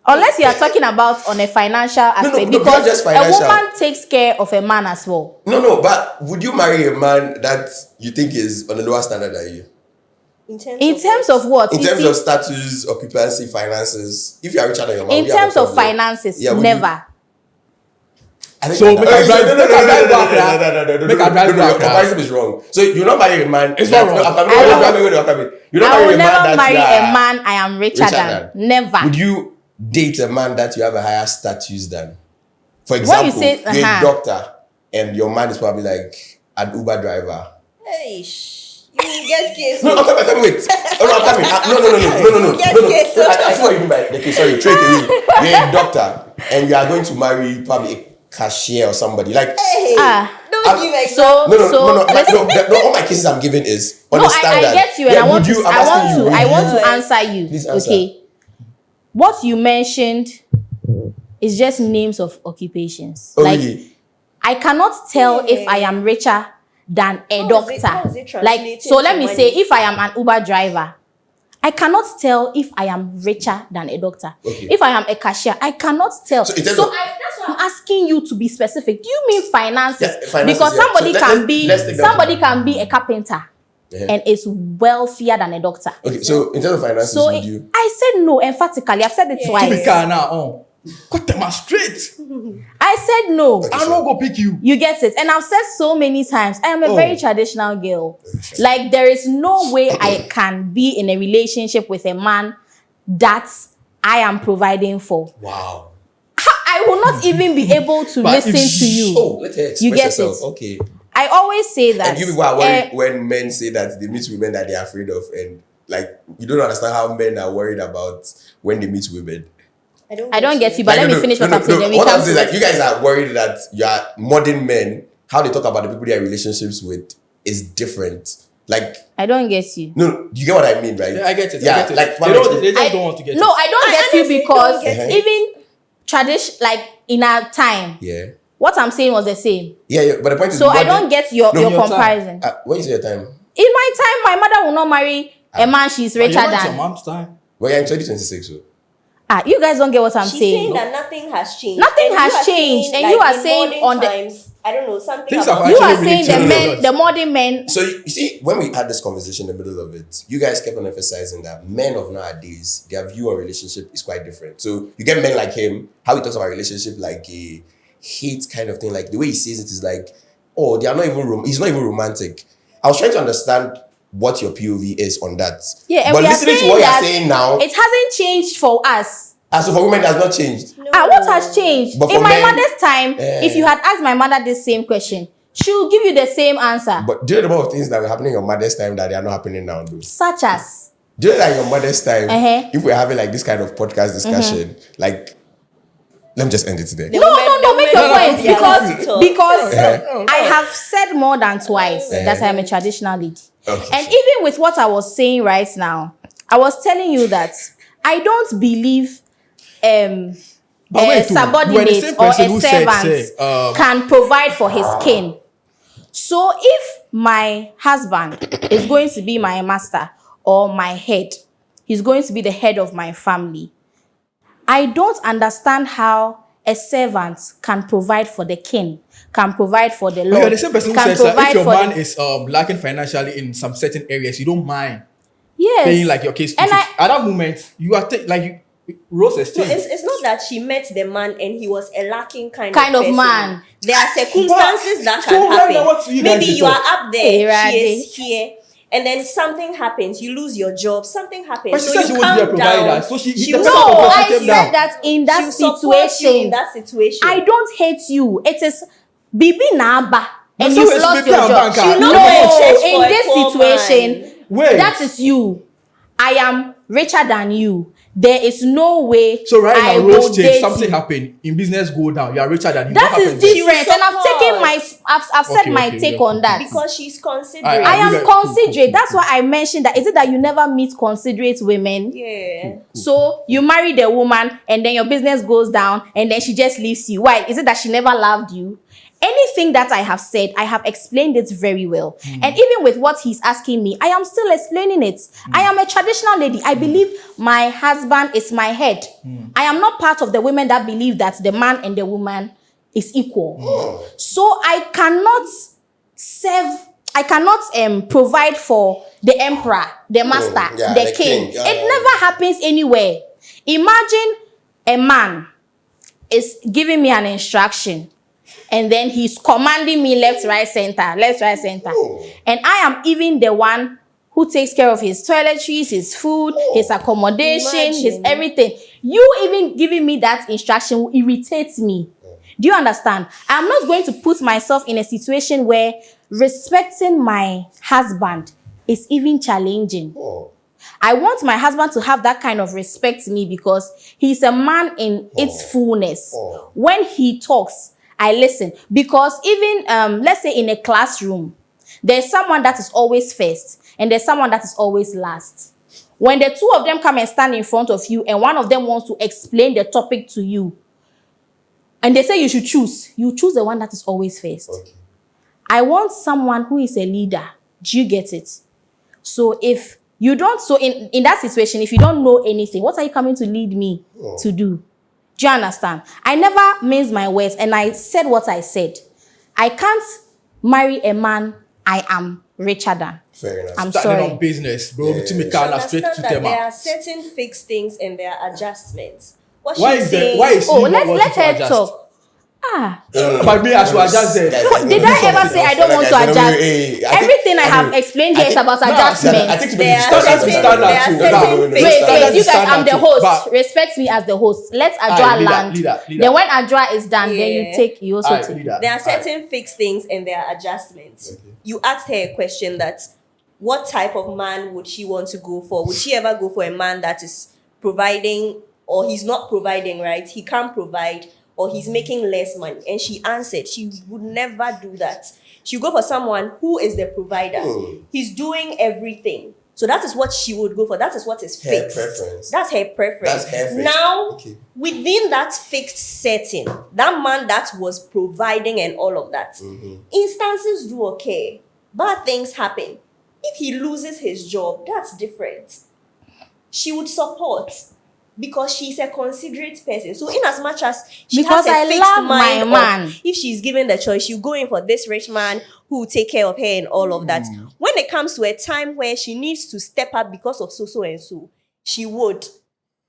Unless you are talking about on a financial aspect, because just a woman takes care of a man as well. No, but would you marry a man that you think is on a lower standard than you? In terms of what? In terms of status, occupancy, finances. If you are richer than your man, in terms of finances, never. So make a drive back. Your comparison is wrong. So you not marry a man. It's not wrong. I will never marry a man I am richer than. Never. Would you date a man that you have a higher status than? For example, you're a doctor and your man is probably like an Uber driver. Hey, you get case. No, I'm coming. Wait. No. I see what you mean by the case. Sorry, trade away. You're a doctor and you are going to marry probably a cashier or somebody like. Don't give example. No. All my cases I'm giving is on a standard. I get you, and I want to answer you. Please answer. Okay. What you mentioned is just names of occupations. Really? I cannot tell if I am richer than a doctor. Let me say, if I am an Uber driver, I cannot tell if I am richer than a doctor. Okay. If I am a cashier, I cannot tell. That's why I'm asking you to be specific. Do you mean finances? Yes, finances, because somebody can be a carpenter and is wealthier than a doctor. Okay, so in terms of finances, would you? I said no emphatically. I've said it twice. Cut them straight. I said no. Okay, I'm not gonna pick you. You get it. And I've said so many times, I am a very traditional girl. Like, there is no way I can be in a relationship with a man that I am providing for. Wow. I will not even be able to listen to you. Oh, let's express you get yourself. it. Okay. I always say that. And you people are worried when men say that they meet women that they are afraid of, and like you don't understand how men are worried about when they meet women. I don't get you, but let me finish what I'm saying. What I'm saying is, like, you guys are worried that you are modern men. How they talk about the people they are in relationships with is different. Like, I don't get you. No, you get what I mean, right? Yeah, I get it. Yeah, I get it. like they just don't want to get it. No, I don't get you because even tradition, like in our time, what I'm saying was the same. Yeah, but the point is, so I don't get your comparison. When you say your time? In my time, my mother will not marry a man she's richer than. Your mom's time. Well, you're in 2026, so. You guys don't get what I'm She's saying. that nothing has changed. Nothing has changed, and you are saying on times, I don't know, something. Things about have you are actually saying really changed. the modern men. So you see, when we had this conversation in the middle of it, you guys kept on emphasizing that men of nowadays, their view on relationship is quite different. So you get men like him, how he talks about relationship like a hate kind of thing. Like the way he says it is like, oh, they are not even. He's not even romantic. I was trying to understand what your POV is on that. Yeah, and but listening to what you're saying now, it hasn't changed for us. So for women, it has not changed. No. What has changed? But in my men, mother's time, if you had asked my mother this same question, she'll give you the same answer. But do you know the amount of things that were happening in your mother's time that they are not happening now, though? Such as? Do you know that in your mother's time, if we're having like this kind of podcast discussion, like, let me just end it today. No, make your point. Because I have said more than twice that I am a traditional lady. Okay. And even with what I was saying right now, I was telling you that I don't believe a subordinate or a servant can provide for his kin. So if my husband is going to be my master or my head, he's going to be the head of my family, I don't understand how a servant can provide for the king, can provide for the But Lord. you're the same person who can says that if provide your for man the- is lacking financially in some certain areas, you don't mind yes. paying like your case to And fix. At that moment, you are Rose has No, changed. it's not that she met the man and he was a lacking kind Kind of person. man. There are circumstances that So can right happen. now, what do you Maybe guys you are talk? up there, Hey, she Radhe. is here, and then something happens. You lose your job. Something happens. But she so said you she wants to be a calm provider. down. So she will the No, person support of I her you. said that in that She'll support you situation. in that situation. I don't hate you. It is Bibi Naba. And so you've it's lost Bibi your and job. Banker. She'll not No, go to church for in a this poor situation, man. Wait. that is you. I am richer than you. There is no way So right I now, will Rose date changed. Something you. happened in business. Go down. You are richer than him. That What is happens then? different, and I've taken my, I've said Okay, my okay, take yeah, on that. Because she's considerate. I I you am guys- cool, considerate. cool, That's cool. why I mentioned that. Is it that you never meet considerate women? Yeah. So you marry the woman and then your business goes down and then she just leaves you. Why? Is it that she never loved you? Anything that I have said, I have explained it very well. And even with what he's asking me, I am still explaining it. I am a traditional lady. I believe my husband is my head. I am not part of the women that believe that the man and the woman is equal. So I cannot provide for the emperor, the master, yeah, the the king. king. It never happens anywhere. Imagine a man is giving me an instruction and then he's commanding me left, right, center. And I am even the one who takes care of his toiletries, his food, his accommodation, his Imagine. everything. You even giving me that instruction will irritate me. Do you understand? I'm not going to put myself in a situation where respecting my husband is even challenging. I want my husband to have that kind of respect to me because he's a man in its fullness. When he talks, I listen. Because even, let's say in a classroom, there's someone that is always first and there's someone that is always last. When the two of them come and stand in front of you and one of them wants to explain the topic to you, and they say you should choose, you choose the one that is always first. Okay. I want someone who is a leader. Do you get it? So if you don't, so in that situation, if you don't know anything, what are you coming to lead me to do? Do you understand? I never mince my words and I said what I said. I can't marry a man I am richer than. Fair enough. I'm Starting sorry. on business, bro. Yeah. To me, You Carla, straight understand to that them. there are certain fixed things and there are adjustments. What Why she's is that? saying, Why is Oh, she not let wanting to her adjust? talk. Ah. But me, I should adjust there. Did I ever say I don't want to adjust? Everything I have explained here is about adjustment. I think There are Standard certain, is standard there are too. certain Wait, fixed standard Wait, you is guys, I'm standard the too. host. But- Respect me as the host. Let Adra Aye, leader, land. leader. Then when Adra is done, then you Yeah. take, you also Alright, take. leader. There are Alright. certain fixed things and there are adjustments. Okay. You asked her a question that what type of man would she want to go for? Would she ever go for a man that is providing or he's not providing, right? He can't provide or he's making less money. And she answered she would never do that. She'll go for someone who is the provider. He's doing everything. So that is what she would go for. That is what is Her fixed. preference. That's her preference. That's her fixed. Now, Okay. within that fixed setting, that man that was providing and all of that, instances do occur. Bad things happen. If he loses his job, that's different. She would support because she's a considerate person. So in as much as she Because has a I fixed love mind my of, man. if she's given the choice, she'll go in for this rich man who will take care of her and all of that. When it comes to a time where she needs to step up because of so and so, she would.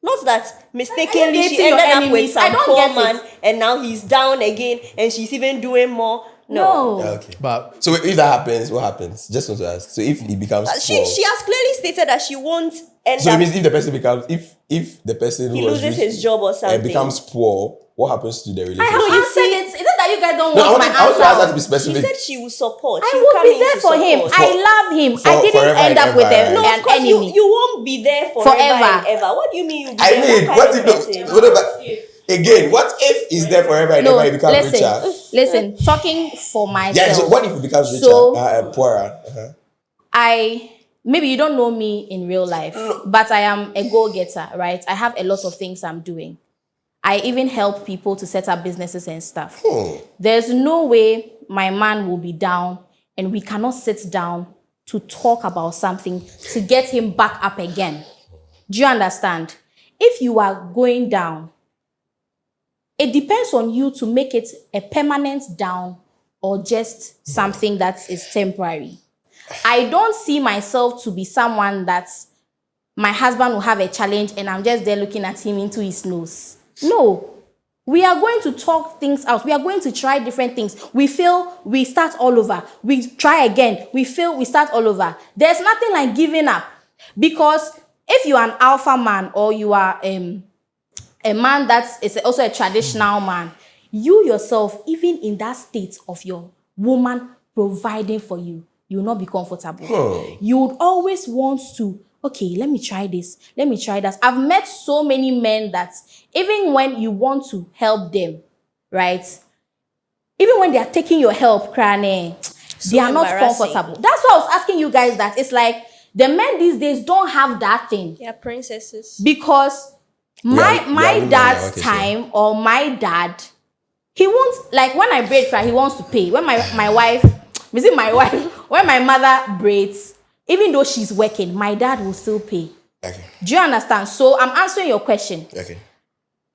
Not that mistakenly she dating your ended up with enemies? I some don't poor get man it. and now he's down again and she's even doing more. No. Okay. But So if that happens, what happens? Just want to ask. So if he becomes She poor, has clearly stated that she won't end so it up. means if the person becomes if the person He who was loses rich his job or something. becomes poor, what happens to the I relationship? have you answered see- it. Is it that you guys don't No, I want want my to ask that to answer? be She specific. said she will support. I She will come be in there to for him. support. I love him. for I didn't forever end and up with ever. No, an of course enemy. you won't be there forever Forever. and ever. What do you mean you'll be I there? mean, What what kind if of person? what about again? What if he's there forever and No, ever? He becomes richer. listen. Talking for myself. Yeah. So what if he becomes richer? So Poorer. maybe you don't know me in real life, but I am a go-getter, right? I have a lot of things I'm doing. I even help people to set up businesses and stuff. There's no way my man will be down and we cannot sit down to talk about something to get him back up again. Do you understand? If you are going down, it depends on you to make it a permanent down or just something that is temporary. I don't see myself to be someone that my husband will have a challenge and I'm just there looking at him into his nose. No. We are going to talk things out. We are going to try different things. We fail, we start all over. We try again. We fail, we start all over. There's nothing like giving up. Because if you are an alpha man or you are a man that is also a traditional man, you yourself, even in that state of your woman providing for you, you will not be comfortable. You would always want to, okay, let me try this. Let me try that. I've met so many men that even when you want to help them, right? Even when they are taking your help, they are not comfortable. That's why I was asking you guys that. It's like the men these days don't have that thing. Yeah, princesses. Because my dad's time or my dad, he wants, like when I braid cry, he wants to pay. When my wife, when my mother braids, even though she's working, my dad will still pay. Okay. Do you understand? So I'm answering your question. Okay.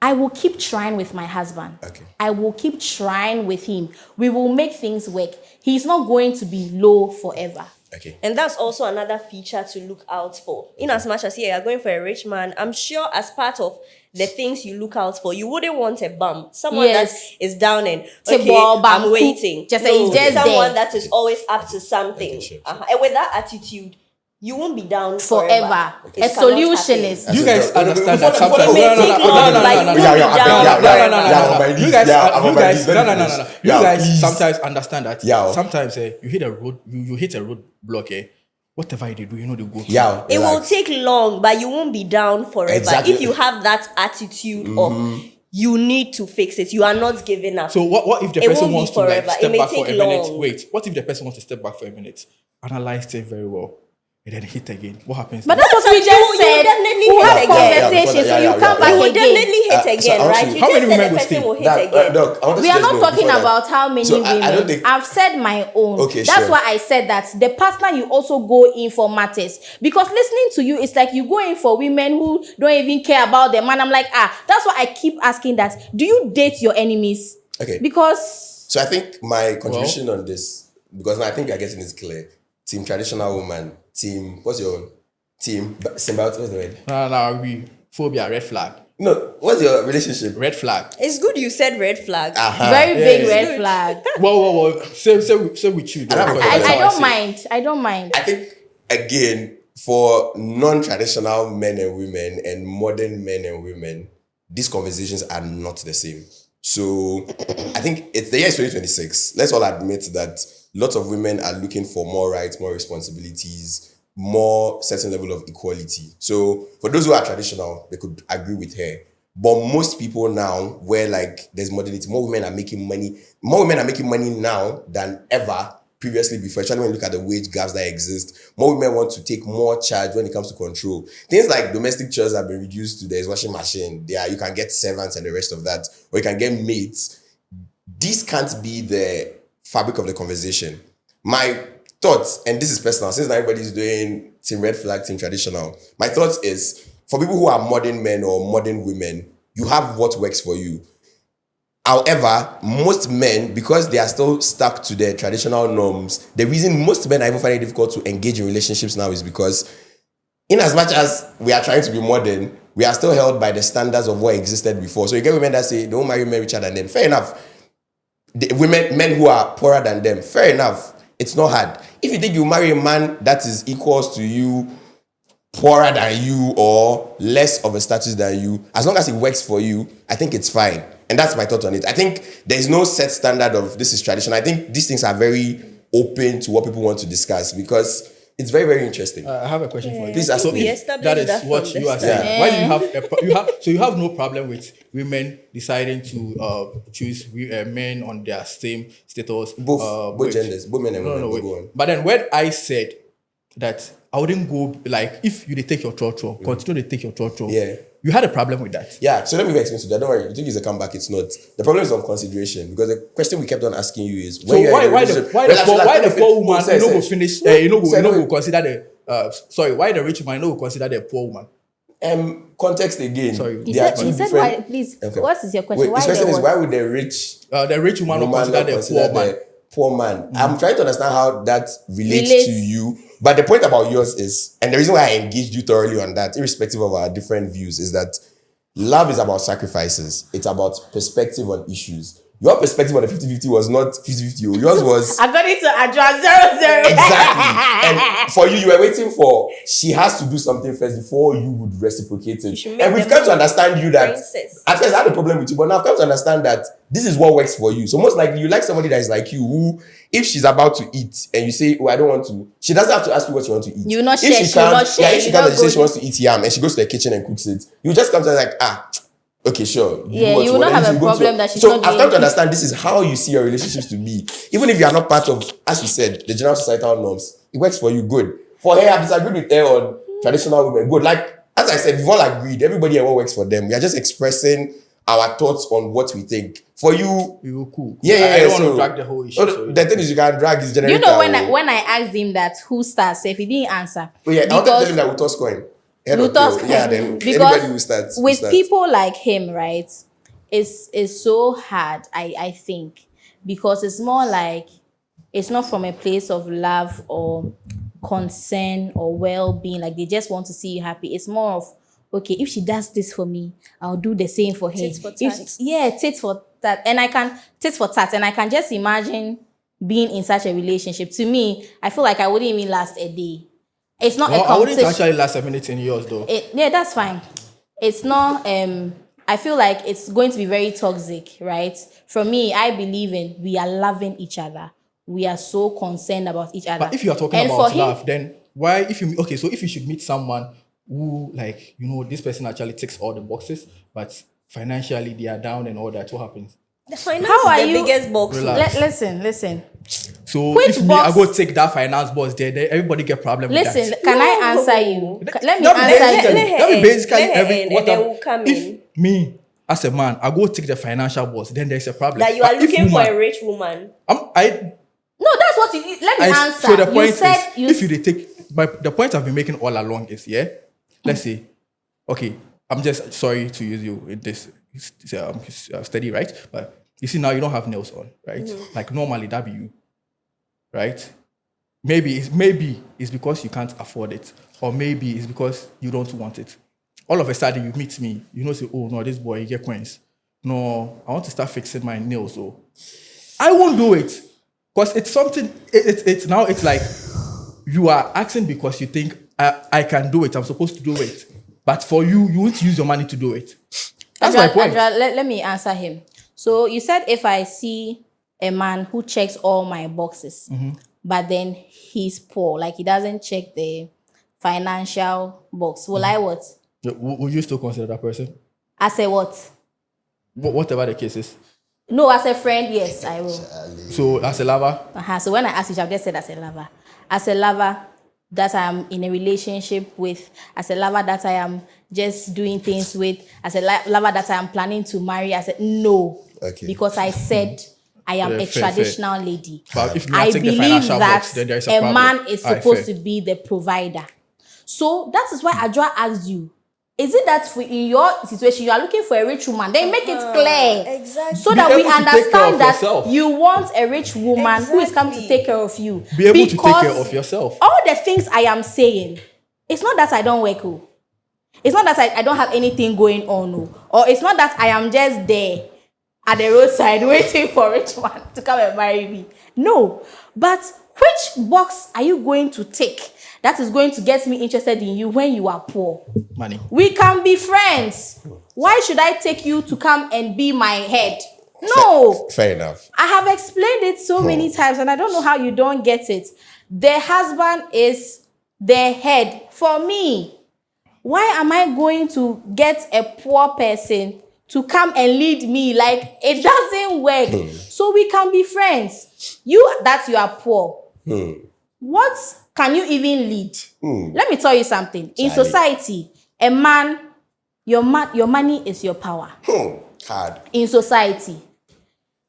I will keep trying with my husband. Okay. I will keep trying with him. We will make things work. He's not going to be low forever. Okay. And that's also another feature to look out for. In as much as you're going for a rich man, I'm sure as part of the things you look out for, you wouldn't want a bum. Someone that is down and, okay, I'm waiting. Someone that is always up to something. Okay, sure. And with that attitude, you won't be down forever. Okay. A solutionist. You guys understand that sometimes. You guys sometimes understand that. Sometimes you hit a road, you hit a roadblock. Whatever you do, you know they go. It will take long, but you won't be down forever. Exactly. If you have that attitude of you need to fix it, you are not giving up. So what if the person wants to like step back for a minute? Long. Wait, what if the person wants to step back for a minute, analyze it very well, and then hit again? What happens? But that's what we just said. You have conversations, so you come back You will again. definitely hit again, right? You how just many said women the person will hit again. We are not talking about how many women. I don't think, I've said my own. Okay, that's sure. why I said that the partner you also go in for matters. Because listening to you, it's like you go in for women who don't even care about them. And I'm like, that's why I keep asking that. Do you date your enemies? Okay. Because. So I think my contribution on this, because I think I guess it is clear. Team traditional woman, team, what's your own? Team Symbiotic, what's the word? No, we phobia, red flag. No, what's your relationship? Red flag. It's good you said red flag. Very big red flag. Whoa. Say with you. I don't mind. I think, again, for non-traditional men and women and modern men and women, these conversations are not the same. So I think it's the year 2026. Let's all admit that lots of women are looking for more rights, more responsibilities, more certain level of equality. So for those who are traditional, they could agree with her. But most people now, where like there's modernity, more women are making money now than ever previously before. Especially when you look at the wage gaps that exist, more women want to take more charge when it comes to control. Things like domestic chores have been reduced to there's washing machine. You can get servants and the rest of that, or you can get maids. This can't be the fabric of the conversation. My thoughts, and this is personal, since everybody's doing team red flag, team traditional, my thoughts is, for people who are modern men or modern women, you have what works for you. However, most men, because they are still stuck to their traditional norms, the reason most men are even finding it difficult to engage in relationships now is because, in as much as we are trying to be modern, we are still held by the standards of what existed before. So you get women that say, don't marry men richer than them. Fair enough. Men who are poorer than them. Fair enough. It's not hard. If you think you marry a man that is equals to you, poorer than you, or less of a status than you, as long as it works for you, I think it's fine. And that's my thought on it. I think there is no set standard of this is tradition. I think these things are very open to what people want to discuss because it's very, very interesting. I have a question for you. Please, so if that is what you are saying, why do you have no problem with women deciding to choose men on their same status? Both genders, both men and women. No. But then when I said that I wouldn't go, like, if you take your trotro, continue to take your trotro. Yeah. you had a problem with that. Yeah, so let me explain to that. Don't worry, you think it's a comeback, it's not. The problem is on consideration, because the question we kept on asking you is So why the poor woman you know go finish you know go consider the why the rich man no go consider the poor woman? Context again. Sorry. He There are said, two he said different- why, please, Okay. what is your question? Wait, his question is why would the rich Woman no consider not the consider poor man. the poor man? I'm trying to understand how that relates Relates. to you. But the point about yours is, and the reason why I engaged you thoroughly on that, irrespective of our different views, is that love is about sacrifices. It's about perspective on issues. Your perspective on the 50-50 was not 50-50. Yours was According to address 0-0. exactly. And for you were waiting for she has to do something first before you would reciprocate it. should make And we've them come to understand you that princess. at first I had a problem with you, but now I've come to understand that this is what works for you. So most likely you like somebody that is like you, who if she's about to eat and you say, oh, I don't want to, she doesn't have to ask you what you want to eat. You will not If share, she she will not share, if she you comes don't and she says go she wants to eat yam and she goes to the kitchen and cooks it, you just come to her like, okay, sure. Yeah, what you will not want. have And a you go to- problem that she's so not I've doing come to it. understand this is how you see your relationships to be. Even if you are not part of, as you said, the general societal norms, it works for you, good. For her, I've disagreed with her on traditional women, good. Like, as I said, we've all agreed, everybody and what works for them. We are just expressing our thoughts on what we think. For you, We were cool. yeah. I don't want so- to drag the whole issue. Oh, so the thing is, you can drag his generator. You know, when I asked him that who starts, if he didn't answer. Oh, yeah, I wanted to tell him Because that we'll toss coin. Head we'll or toss tail. Yeah, coin. then Because anybody will start. with people like him, right, it's so hard, I think, because it's more like it's not from a place of love or concern or well-being. Like they just want to see you happy. It's more of, okay, if she does this for me, I'll do the same for her. Tit for If- tat. yeah, tit for tat. And I can tit for tat. And I can just imagine being in such a relationship. To me, I feel like I wouldn't even last a day. It's not a I wouldn't competition. actually last a minute in yours though. Yeah, that's fine. It's not I feel like it's going to be very toxic, right? For me, I believe in we are loving each other. We are so concerned about each other. But if you are talking And about for him- love, then why if you should meet someone who, like, this person actually ticks all the boxes, but financially they are down and all that, what happens? The finance How are is the you- biggest box. Relax. listen. So Which if me, box? I go take that finance boss there, everybody get problem with Listen, that. can I No. answer you? Let me That answer basically- you. Let her that be end. basically Let her every end, what and then I'm- we'll come if in. me as a man, I go take the financial boss, then there's a problem. That you But are if looking for woman- a rich woman. No, that's what you let me answer. So the point you said is, if you dey take, but the point I've been making all along is, let's say, okay, I'm just sorry to use you in this study, right? But you see now you don't have nails on, right? Like normally that be you, right? Maybe it's because you can't afford it, or maybe it's because you don't want it. All of a sudden you meet me, say, oh no, this boy, he get coins. No, I want to start fixing my nails, so I won't do it. Because it's something, it's like you are asking because you think I can do it, I'm supposed to do it. But for you want to use your money to do it. That's my point. Andra, let me answer him. So you said if I see a man who checks all my boxes, but then he's poor, like he doesn't check the financial box, will I what? Would you still consider that person? As a what? Whatever the case is. No, as a friend, yes, I will. So as a lover? So when I asked you, I've just said as a lover. As a lover that I am in a relationship with, as a lover that I am just doing things with, as a lover that I am planning to marry, I said no. Okay. Because I said I am a Fair. traditional lady. But if you I take the believe financial that box, then there is a a problem. man is Alright, supposed fair. to be the provider. So that is why Adra asked you, is it that in your situation you are looking for a rich woman? Then make it clear. Exactly. So Be that we able to take care of understand that yourself. you want a rich woman who is come to Exactly. take care of you. Be able to take Because care of yourself. all the things I am saying, it's not that I don't work. It's not that I don't have anything going on. Or it's not that I am just there at the roadside waiting for a rich man to come and marry me. No. But which box are you going to tick that is going to get me interested in you when you are poor? Money. We can be friends. Why should I take you to come and be my head? No. Fair enough. I have explained it so many times and I don't know how you don't get it. The husband is the head for me. Why am I going to get a poor person to come and lead me? Like, it doesn't work. So we can be friends. You are poor. What can you even lead? Let me tell you something. In society, a man your money is your power Hard. in society.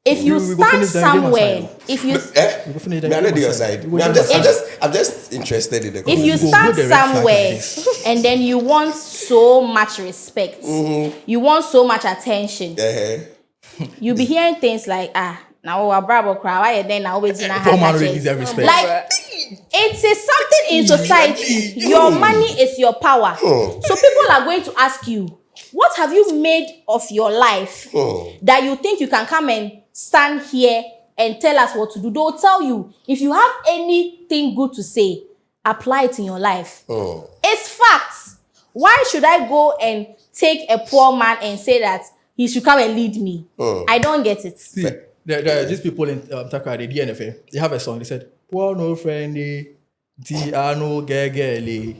If you We go start finish the somewhere, game if you We go finish Me, I know the other side. Me, I'm just interested in the if you conversation. start the red flag like somewhere this. and then you want so much respect, you want so much attention, you'll be hearing things like now our bravo cry, why then now always in a Poor man really deserve respect. like it is something in society. Your money is your power. So people are going to ask you, what have you made of your life that you think you can come and stand here and tell us what to do? They'll tell you, if you have anything good to say, apply it in your life. It's facts. Why should I go and take a poor man and say that he should come and lead me? I don't get it. See, there are these people in Takra, the DNFA, they have a song, they said, poor no friendly, no gegeli.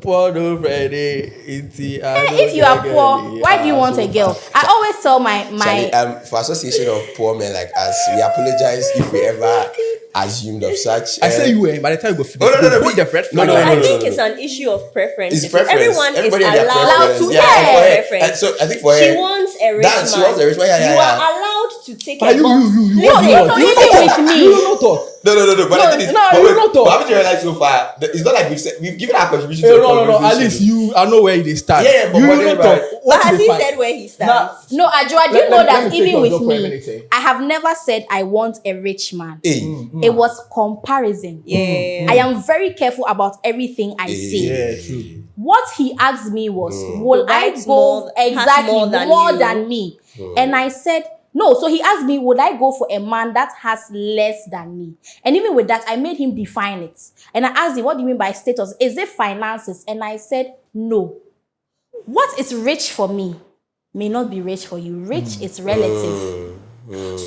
Poor no friendly, If you are poor, why do you want a girl? I always tell my Charlie, for association of poor men like us, we apologize if we ever assumed of such. I say you, by the time you go finish, no, put the red no, flag. no, I think it's an issue of preference. It's preference. Everyone Everybody is has their allowed preference. to Yeah, have and for her- preference. and so I think for She her, wants a rich that, man. she wants a rich man. Yeah, You yeah. are allowed to take But a box. you No, even with me. You don't talk. No. But the thing is, no, but you wait, don't talk. but haven't you realized so far? It's not like we've given our contribution to the No. conversation. At least I know where they start. Yeah, but you what don't they talk. write- But What has they he find? said where he stands? No, Ajua, do you Let- know let that me take even your with job for a me, minute, eh? I have never said I want a rich man. Hey, It was comparison. Yeah. I am very careful about everything I say. Yeah, true. What he asked me was, will I Provides go more- has exactly more than more you. than me? And I said, no. So he asked me, would I go for a man that has less than me? And even with that, I made him define it. And I asked him, what do you mean by status? Is it finances? And I said, no. What is rich for me may not be rich for you. Rich is relative.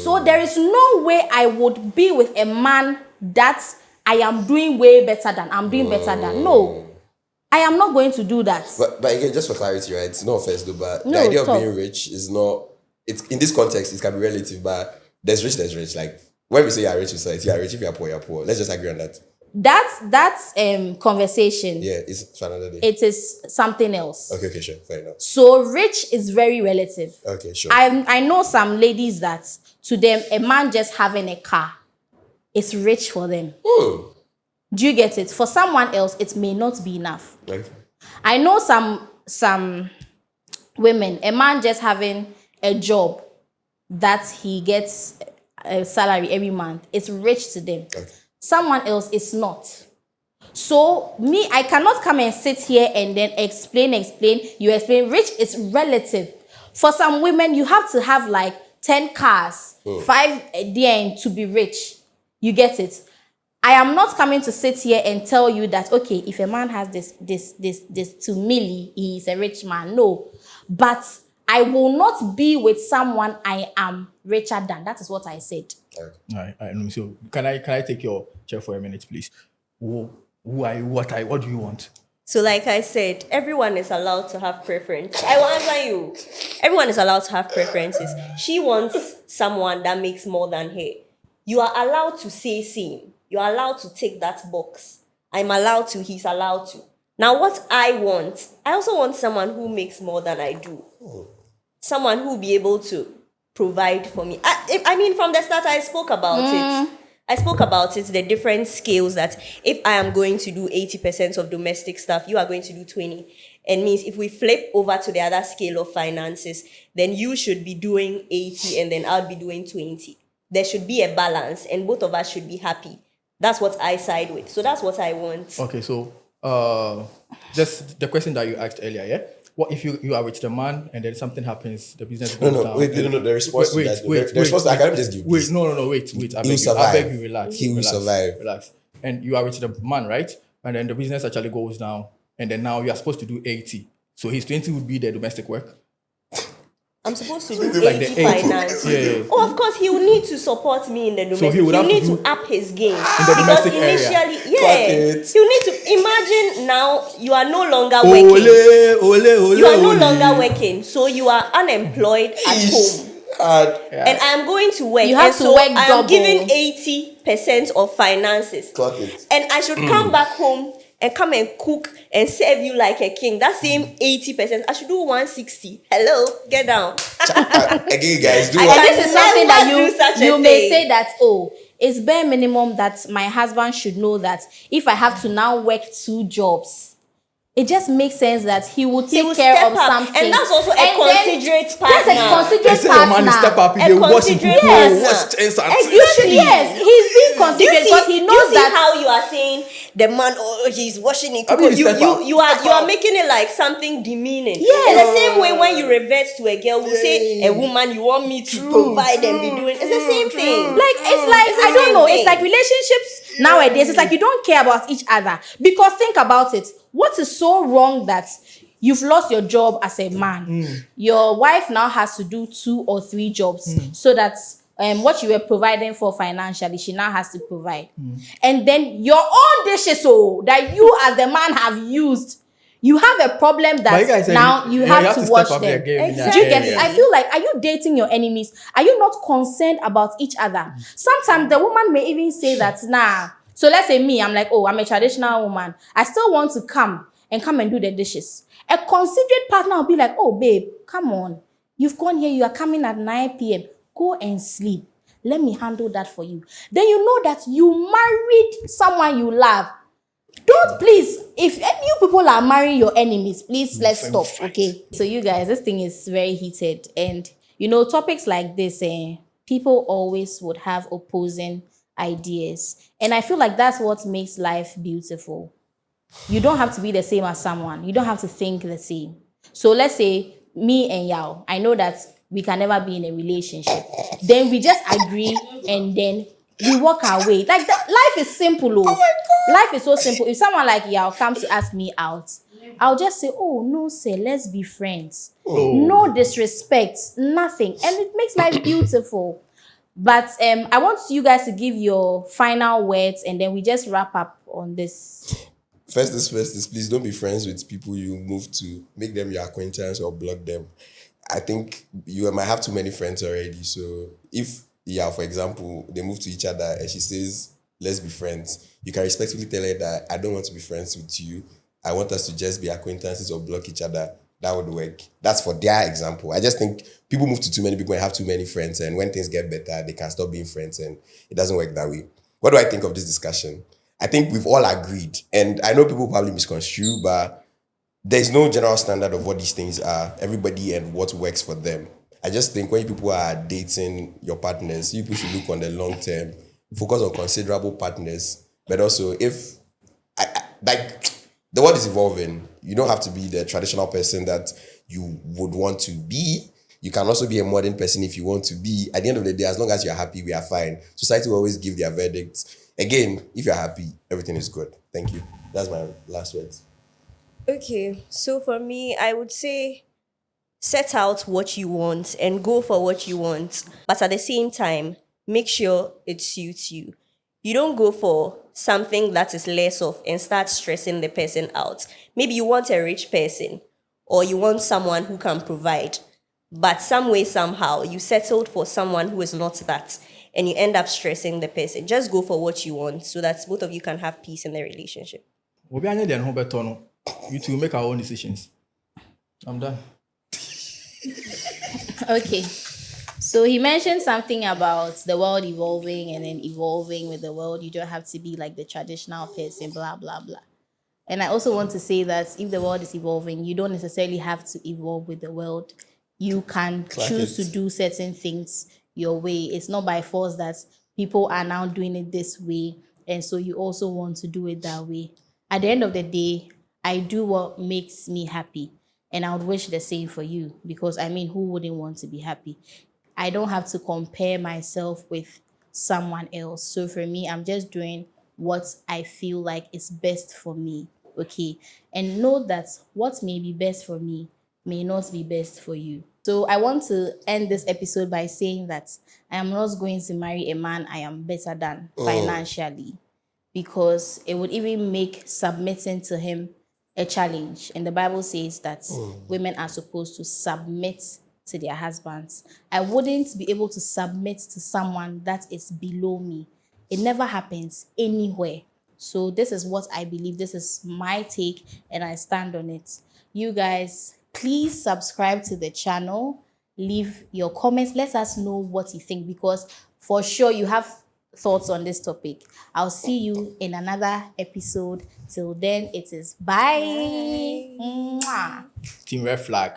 So there is no way I would be with a man that I am doing way better than. I'm doing better than. No. I am not going to do that. but again, just for clarity, right? It's no offense, though, but the No, idea of talk. being rich is not. It's in this context, it can be relative, but there's rich. Like when we say you're rich in society, you're rich. If you're poor, you're poor. Let's just agree on that. That's conversation. Yeah, it's for another day. It is something else. Okay, sure, fair enough. So rich is very relative. Okay, sure. I know some ladies that to them a man just having a car is rich for them. Do you get it? For someone else, it may not be enough. Okay. I know some women, a man just having a job that he gets a salary every month, it's rich to them. Okay. Someone else is not. So me, I cannot come and sit here and then explain. You explain. Rich is relative. For some women, you have to have like 10 cars, 5 DN to be rich. You get it? I am not coming to sit here and tell you that, okay, if a man has this 2 million, he is a rich man. No. But I will not be with someone I am richer than. That is what I said. All right. So can I take your chair for a minute, please? Who are you? What do you want? So like I said, everyone is allowed to have preference. I will answer you. Everyone is allowed to have preferences. She wants someone that makes more than her. You are allowed to say same. You are allowed to take that box. I'm allowed to, he's allowed to. Now what I want, I also want someone who makes more than I do. Someone who will be able to provide for me. I mean, from the start, I spoke about it. I spoke about it, the different scales that if I am going to do 80% of domestic stuff, you are going to do 20. And means if we flip over to the other scale of finances, then you should be doing 80 and then I'll be doing 20. There should be a balance and both of us should be happy. That's what I side with. So that's what I want. Okay, so just the question that you asked earlier, yeah? What if you are with the man and then something happens, the business goes down? No. The response to that. The response. I cannot just give. Wait, this. no. Wait. I beg you, relax. He will survive. Relax. And you are with the man, right? And then the business actually goes down. And then now you are supposed to do 80. So his 20 would be the domestic work. I'm supposed to do Like 80 the 80. finance. Yeah. Oh, of course, he will need to support me in the domestic. he would have to need do to up his game. in the domestic area. Initially, Clock yeah, it. you need to imagine now you are no longer working. You are no longer working, so you are unemployed at home. And I am going to work. You have and to so work I am double. giving 80% of finances. Clock it. And I should come back home and come and cook and serve you like a king, that same 80%, I should do 160. Hello, get down. Again, guys, do I what? can And this is something never that do such a you may thing. say that, oh, it's bare minimum that my husband should know that if I have to now work 2 jobs, it just makes sense that he will take will care step of up. something. And that's also a And then- considerate Yes, partner. a They considerate say your man is step partner. up, A they washing considerate people, partner. wash chairs and Exactly. Yes, he's being considerate because he Do you knows see that. how you are saying the man, oh, he's washing it? I mean, You step up. you are Step you are up. making it like something demeaning. Yes. In the same way, when you revert to a girl who say, a woman, you want me to provide and be doing, it's the same thing. Like it's like It's the I don't same know. thing. It's like relationships nowadays. It's like you don't care about each other because think about it. What is so wrong that you've lost your job as a man? Your wife now has to do 2 or 3 jobs so that what you were providing for financially, she now has to provide. And then your own dishes, that you as the man have used. You have a problem But that you guys said now you have to step watch up their them. game in that Do you get area. it? I feel like, are you dating your enemies? Are you not concerned about each other? Sometimes the woman may even say that, nah. So let's say me, I'm like, oh, I'm a traditional woman. I still want to come and do the dishes. A considerate partner will be like, oh, babe, come on. You've gone here. You are coming at 9 p.m. Go and sleep. Let me handle that for you. Then you know that you married someone you love. Don't please, if any you people are marrying your enemies, please let's stop, okay? So you guys, this thing is very heated, and topics like this, people always would have opposing ideas, and I feel like that's what makes life beautiful. You don't have to be the same as someone. You don't have to think the same. So let's say me and Yao, I know that we can never be in a relationship. Then we just agree and then we walk our way. Like life is simple. Oh my God. Life is so simple. If someone like Yao comes to ask me out, I'll just say, oh, no, sir, let's be friends. Oh. No disrespect, nothing. And it makes life beautiful. But I want you guys to give your final words and then we just wrap up on this. First is please don't be friends with people you move to. Make them your acquaintance or block them. I think you might have too many friends already. So if, for example, they move to each other and she says, let's be friends, you can respectfully tell her that I don't want to be friends with you. I want us to just be acquaintances or block each other. That would work. That's for their example. I just think people move to too many people and have too many friends, and when things get better, they can stop being friends, and it doesn't work that way. What do I think of this discussion? I think we've all agreed, and I know people probably misconstrue, but there's no general standard of what these things are. Everybody and what works for them. I just think when people are dating your partners, you people should look on the long term, focus on considerable partners, but also if, like, the world is evolving. You don't have to be the traditional person that you would want to be. You can also be a modern person if you want to be. At the end of the day, as long as you're happy, we are fine. Society will always give their verdicts. Again, if you're happy, everything is good. Thank you. That's my last words. Okay, so for me, I would say set out what you want and go for what you want. But at the same time, make sure it suits you. You don't go for something that is less of and start stressing the person out. Maybe you want a rich person or you want someone who can provide. But some way, somehow, you settled for someone who is not that. And you end up stressing the person. Just go for what you want so that both of you can have peace in the relationship. Obi anya dey no better no. You two make our own decisions. I'm done. Okay. So he mentioned something about the world evolving and then evolving with the world. You don't have to be like the traditional person, blah, blah, blah. And I also want to say that if the world is evolving, you don't necessarily have to evolve with the world. You can choose to do certain things your way. It's not by force that people are now doing it this way. And so you also want to do it that way. At the end of the day, I do what makes me happy. And I would wish the same for you. Because, I mean, who wouldn't want to be happy? I don't have to compare myself with someone else. So for me, I'm just doing what I feel like is best for me. Okay. And know that what may be best for me may not be best for you. So I want to end this episode by saying that I am not going to marry a man I am better than financially, because it would even make submitting to him a challenge. And the Bible says that women are supposed to submit to their husbands. I wouldn't be able to submit to someone that is below me. It never happens anywhere. So this is what I believe. This is my take, and I stand on it. You guys, please subscribe to the channel. Leave your comments. Let us know what you think, because for sure you have thoughts on this topic. I'll see you in another episode. Till then, it is bye. Mwah. Team Red Flag.